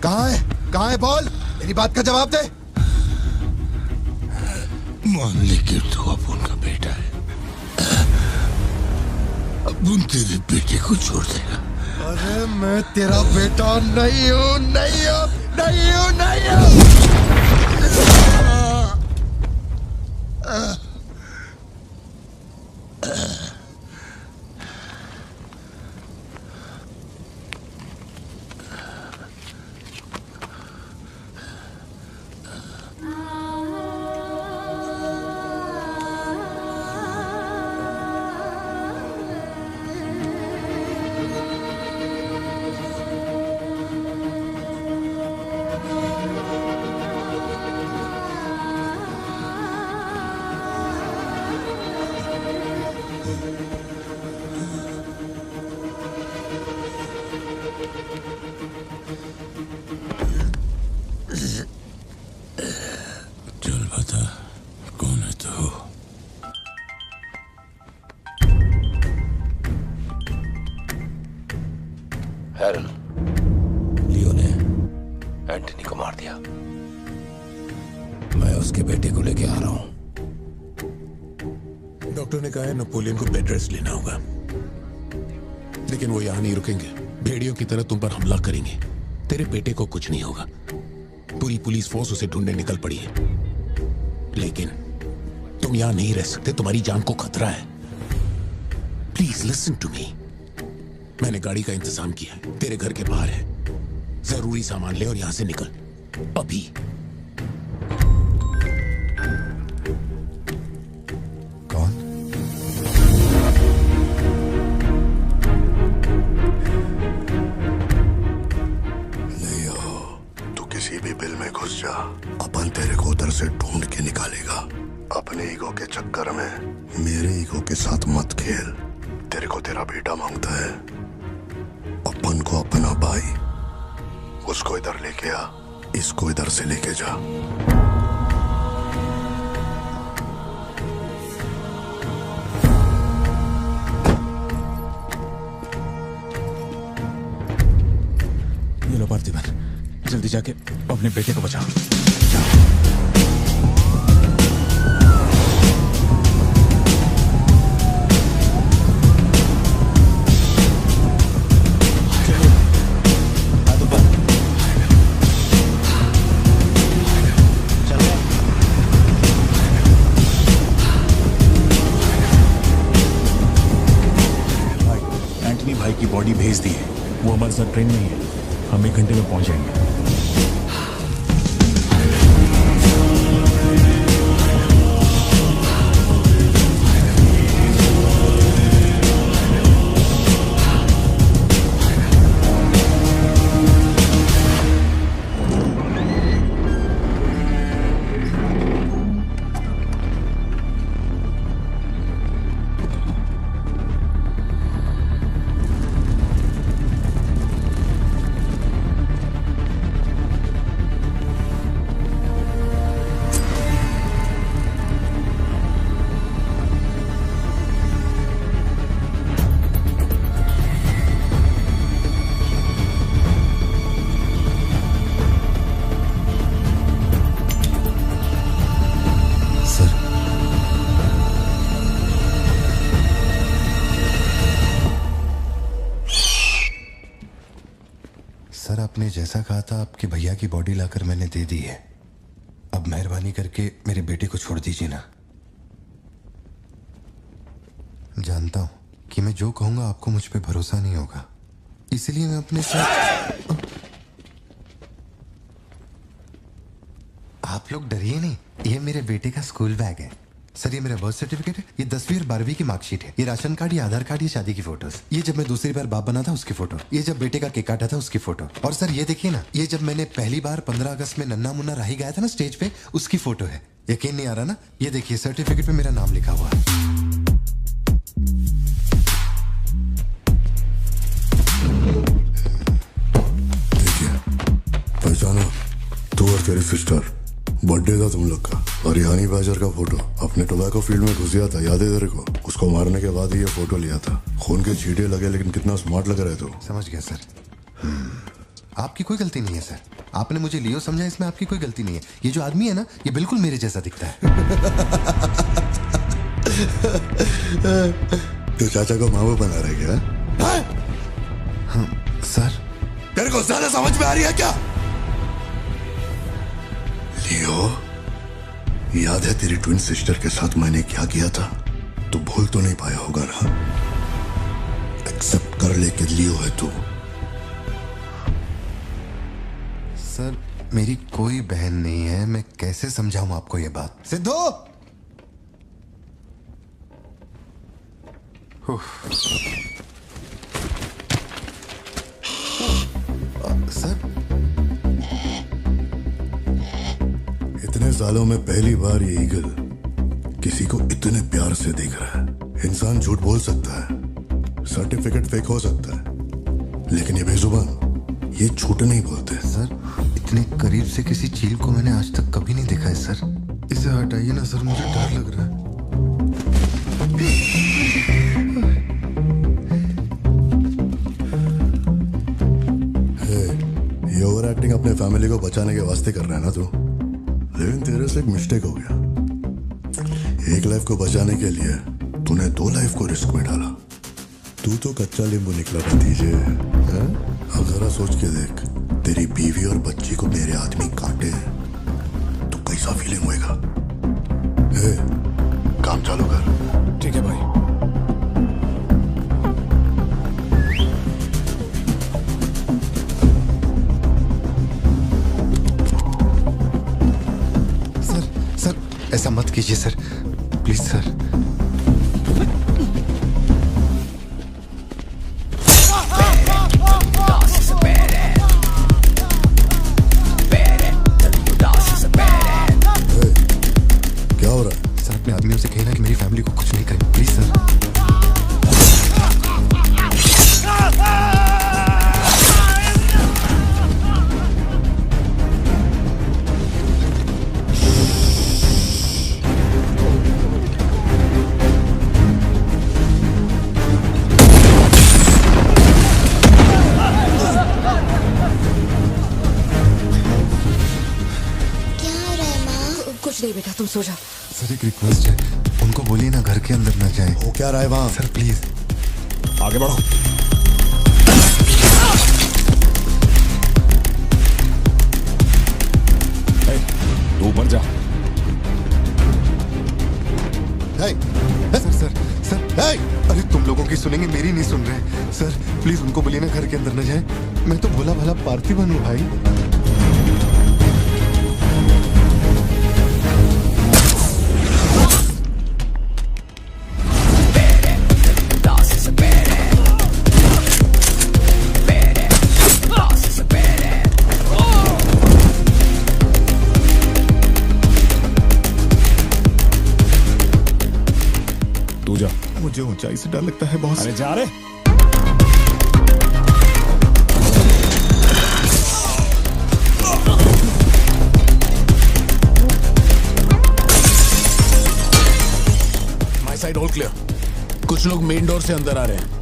कहाँ है? कहाँ है? बोल, मेरी बात का जवाब दे। मान ले कि तू अब उनका बेटा है, अब उन तेरे बेटे को छोड़ देगा। अरे मैं तेरा बेटा नहीं हूँ, नहीं हूँ, नहीं हूँ, नहीं हूँ। चल बता, कौन है तू? हैरन, लियो ने एंटनी को मार दिया। मैं उसके बेटे को लेके आ रहा हूं। डॉक्टर ने कहा है नेपोलियन को बेड रेस्ट लेना होगा, लेकिन वो यहां नहीं रुकेंगे। भेड़ियों की तरह तुम पर हमला करेंगे। तेरे बेटे को कुछ नहीं होगा। पूरी पुलिस फोर्स उसे ढूंढने निकल पड़ी है, लेकिन तुम यहां नहीं रह सकते। तुम्हारी जान को खतरा है। Please listen to me. मैंने गाड़ी का इंतजाम किया है, तेरे घर के बाहर है। जरूरी सामान ले और यहां से निकल अभी। अपन तेरे को उधर से ढूंढ के निकालेगा। अपने ईगो के चक्कर में मेरे ईगो के साथ मत खेल। तेरे को तेरा बेटा मांगता है, अपन को अपना भाई। उसको इधर लेके आ, इसको इधर से लेके जा। ये लो पार्थिवन, जल्दी जाके अपने बेटे को बचाओ। एंटनी भाई की बॉडी भेज दी है, वो हमारे साथ ट्रेन में ही है। हम 1 घंटे में पहुंच जाएंगे। जैसा कहा था आपके भैया की बॉडी लाकर मैंने दे दी है। अब मेहरबानी करके मेरे बेटे को छोड़ दीजिए ना। जानता हूं कि मैं जो कहूंगा आपको मुझ पे भरोसा नहीं होगा, इसलिए मैं अपने साथ। आप लोग डरिए नहीं, ये मेरे बेटे का स्कूल बैग है। सर ये मेरा बर्थ सर्टिफिकेट है, ये 10वीं और 12वीं की मार्कशीट है, ये राशन कार्ड, ये आधार कार्ड, ये शादी की फोटोज, ये जब मैं दूसरी बार बाप बना था उसकी फोटो, ये जब बेटे का केक काटा था उसकी फोटो, और सर ये देखिए ना, ये जब मैंने पहली बार 15 अगस्त में नन्ना मुन्ना राही गाया था ना स्टेज पे, उसकी फोटो है। यकीन नहीं आ रहा ना? ये देखिए सर्टिफिकेट पे मेरा नाम लिखा हुआ है। पहचानो, तू और तेरी सिस्टर, बर्थडे था तुम लोग का, और ये हनी बैजर का फोटो अपने टोबैको फील्ड में घुस गया था, याद है तेरे को? उसको मारने के बाद ही ये फोटो लिया था। खून के छींटे लगे लेकिन कितना स्मार्ट लग रहे तू। समझ गया सर। आपकी कोई गलती नहीं है सर, आपने मुझे लियो समझा, इसमें आपकी कोई गलती नहीं है। ये जो आदमी है ना, ये बिल्कुल मेरे जैसा दिखता है। तो चाचा को माँ बाप बना रहे क्या? हाँ, सर तेरे को ज्यादा समझ में आ रही है क्या? लियो, याद है तेरी ट्विन सिस्टर के साथ मैंने क्या किया था? तू भूल तो नहीं पाया होगा ना? एक्सेप्ट कर ले कि लियो है तू। सर मेरी कोई बहन नहीं है, मैं कैसे समझाऊं आपको ये बात? सिद्धू! सर इतने सालों में पहली बार ये ईगल किसी को इतने प्यार से देख रहा है। इंसान झूठ बोल सकता है, सर्टिफिकेट फेक हो सकता है, लेकिन ये बेजुबान, ये झूठ नहीं बोलते। सर इतने करीब से किसी चील को मैंने आज तक कभी नहीं देखा है सर। इसे हटाइए ना सर, मुझे डर लग रहा है। ये ओवर एक्टिंग अपने फैमिली को बचाने के वास्ते कर रहा है ना तू, लेकिन तेरे से एक मिस्टेक हो गया। एक लाइफ को बचाने के लिए तूने 2 लाइफ को रिस्क में डाला। तू तो कच्चा नींबू निकला भतीजे। अब जरा सोच के देख, तेरी बीवी और बच्ची को मेरे आदमी काटे तो कैसा फीलिंग होएगा? काम चालू कर। ठीक है भाई। ऐसा मत कीजिए सर, प्लीज सर। क्या हो रहा है? सर अपने आदमियों से कहना कि मेरी फैमिली को कुछ नहीं करें, प्लीज सर। नहीं बेटा, तुम सो जाओ। सर एक रिक्वेस्ट है, उनको बोलिए ना घर के अंदर ना जाए। हो क्या रहा है वहां? सर प्लीज आगे बढ़ो। तू ऊपर जा। सर सर सर, अरे तुम लोगों की सुनेंगे, मेरी नहीं सुन रहे। सर प्लीज उनको बोलिए ना घर के अंदर ना जाए। मैं तो भोला भाला पार्थिवन हूँ भाई। मुझे ऊंचाई से डर लगता है बहुत। अरे जा रे। My side all clear. कुछ लोग मेन डोर से अंदर आ रहे हैं।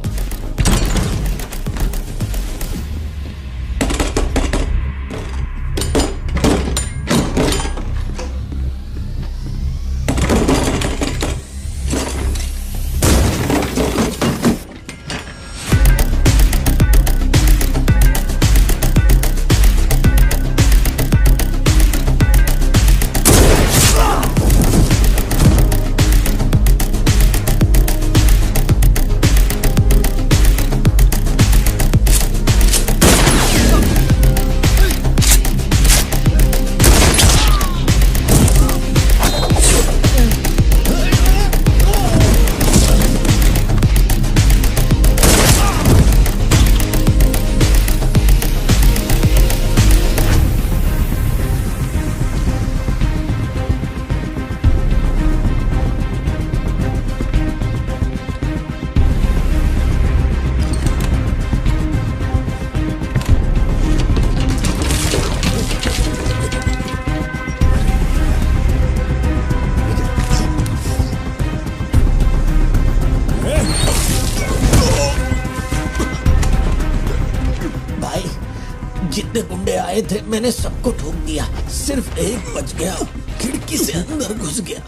आए थे, मैंने सबको ठोक दिया, सिर्फ एक बच गया, खिड़की से अंदर घुस गया।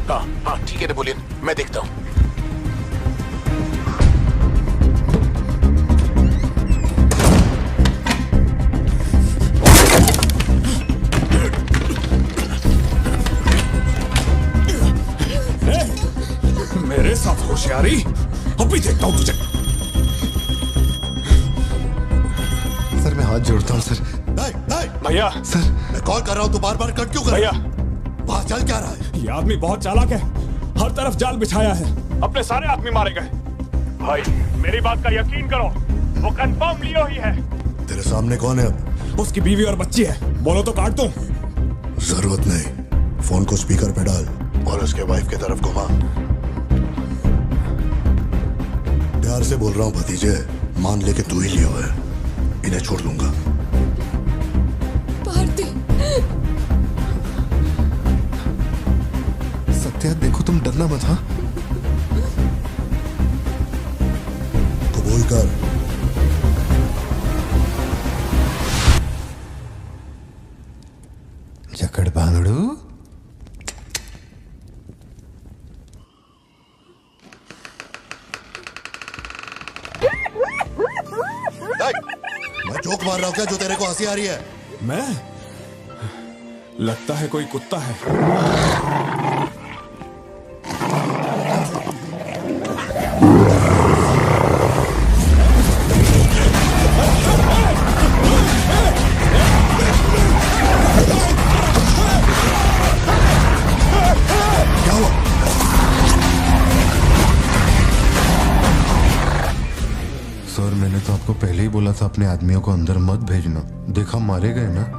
हाँ हाँ ठीक है नेपोलियन, मैं देखता हूँ। मेरे साथ होशियारी, अभी देखता हूँ तुझे। सर मैं हाथ जोड़ता हूँ सर। भैया सर मैं कॉल कर रहा हूँ, तू बार बार कट क्यों कर भैया, वहां चल क्या रहा है? ये आदमी बहुत चालाक है, हर तरफ जाल बिछाया है, अपने सारे आदमी मारे गए। भाई मेरी बात का यकीन करो, वो कंफर्म लियो ही है। तेरे सामने कौन है अब? उसकी बीवी और बच्ची है, बोलो तो काट दूं। जरूरत नहीं, फोन को स्पीकर पे डाल और उसके वाइफ की तरफ घुमा। प्यार से बोल रहा हूँ भतीजे, मान ले कि तू ही लियो है, इन्हें छोड़ दूंगा। भारती, सत्या देखो तुम डरना मत। हाँ कबूल कर। जकड़ बांधड़ू। मैं जोक मार रहा हूँ क्या जो तेरे को हंसी आ रही है? मैं? लगता है कोई कुत्ता है। सर मैंने तो आपको पहले ही बोला था अपने आदमियों को अंदर मत भेजना, देखा मारे गए ना।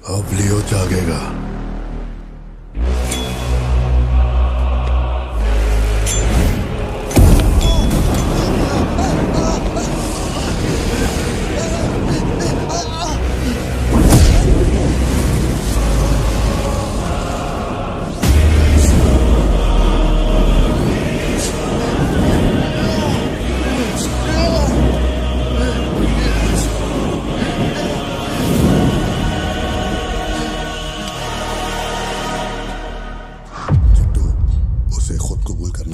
अब लियो जागेगा।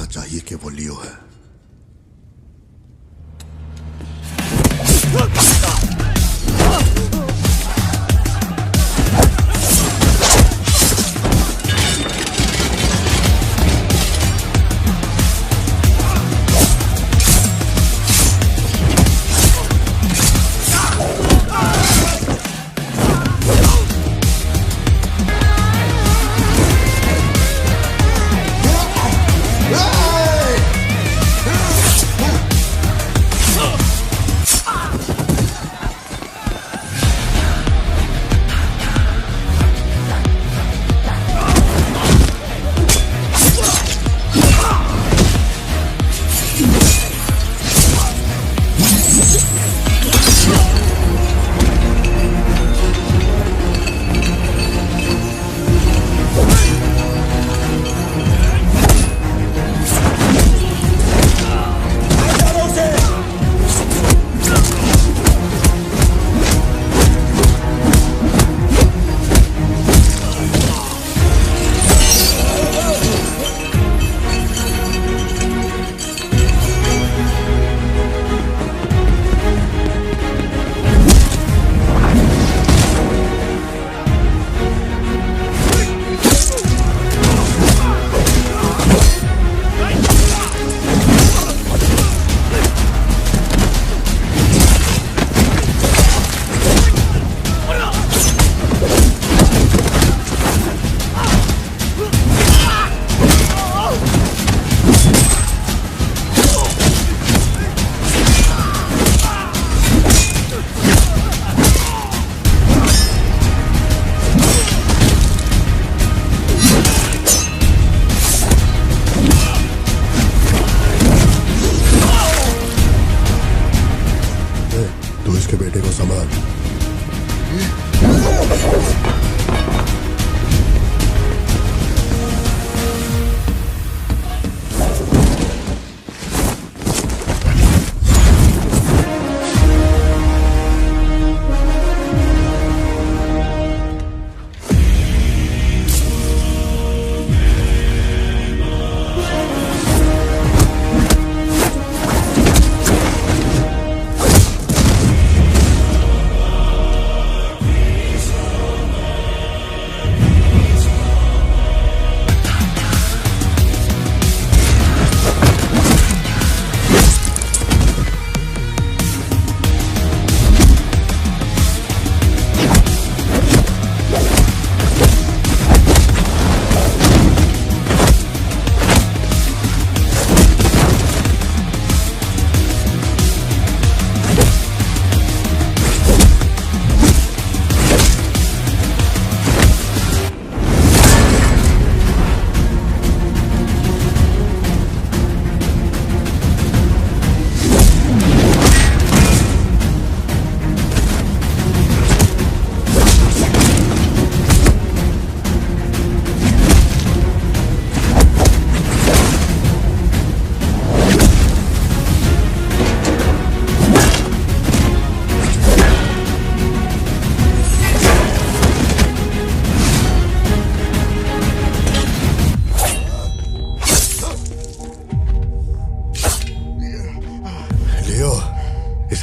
चाहिए कि वो लियो है।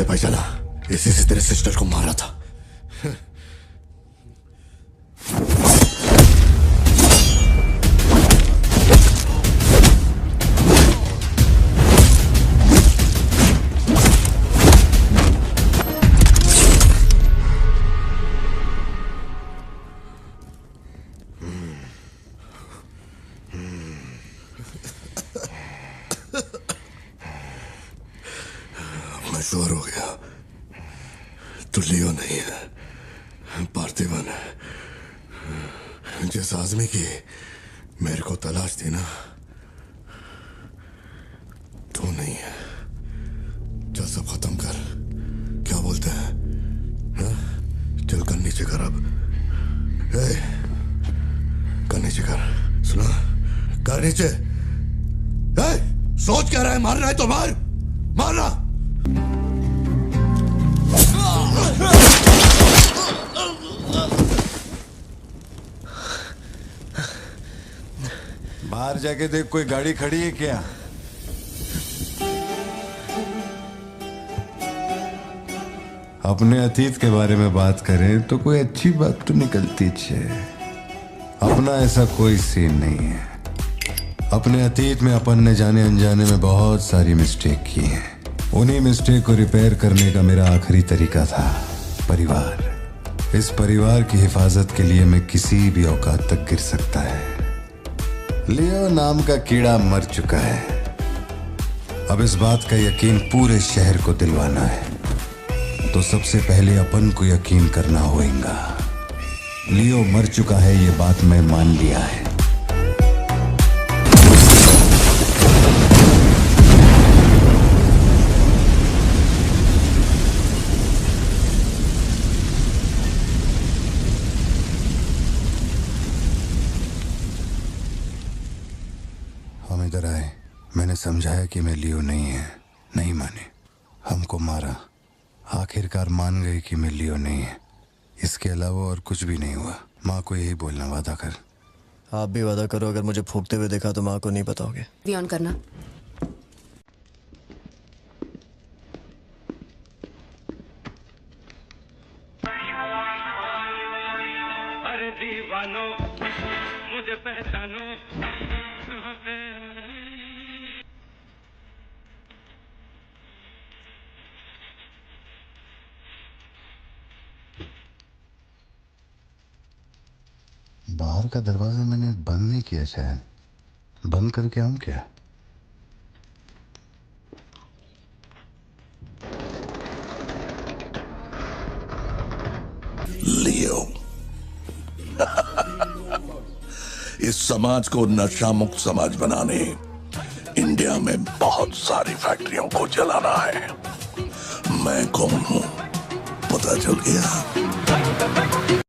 कैसे पहचाना? इसी से तेरे सिस्टर को मारा था। मैं श्योर हो गया तो लियो नहीं है, पार्थिवन है। जिस आदमी की मेरे को तलाश थी ना, तू नहीं है। चल सब खत्म कर, क्या बोलते हैं? हाँ? चल कर नीचे कर अब। कर नीचे कर, सुना? कर नीचे। सोच क्या रहा है? मारना है तो मार, मारना। बाहर जाके देख, कोई गाड़ी खड़ी है क्या? अपने अतीत के बारे में बात करें तो कोई अच्छी बात तो निकलती है। अपना ऐसा कोई सीन नहीं है। अपने अतीत में अपन ने जाने अनजाने में बहुत सारी मिस्टेक की हैं। उन्हीं मिस्टेक को रिपेयर करने का मेरा आखिरी तरीका था परिवार। इस परिवार की हिफाजत के लिए मैं किसी भी औकात तक गिर सकता है। लियो नाम का कीड़ा मर चुका है। अब इस बात का यकीन पूरे शहर को दिलवाना है, तो सबसे पहले अपन को यकीन करना होगा। लियो मर चुका है, ये बात मैं मान लिया है। हम इधर आए, मैंने समझाया कि मैं लियो नहीं है, नहीं माने, हमको मारा। आखिरकार मान गई कि मैं लियो नहीं है। इसके अलावा और कुछ भी नहीं हुआ। माँ को यही बोलना, वादा कर। आप भी वादा करो, अगर मुझे फूंकते हुए देखा तो माँ को नहीं बताओगे। वी ऑन करना। अरे दीवानो मुझे पहचानो। बाहर का दरवाजा मैंने बंद नहीं किया, शायद बंद करके आऊं क्या? लियो इस समाज को नशा मुक्त समाज बनाने इंडिया में बहुत सारी फैक्ट्रियों को जलाना है। मैं कौन हूं पता चल गया?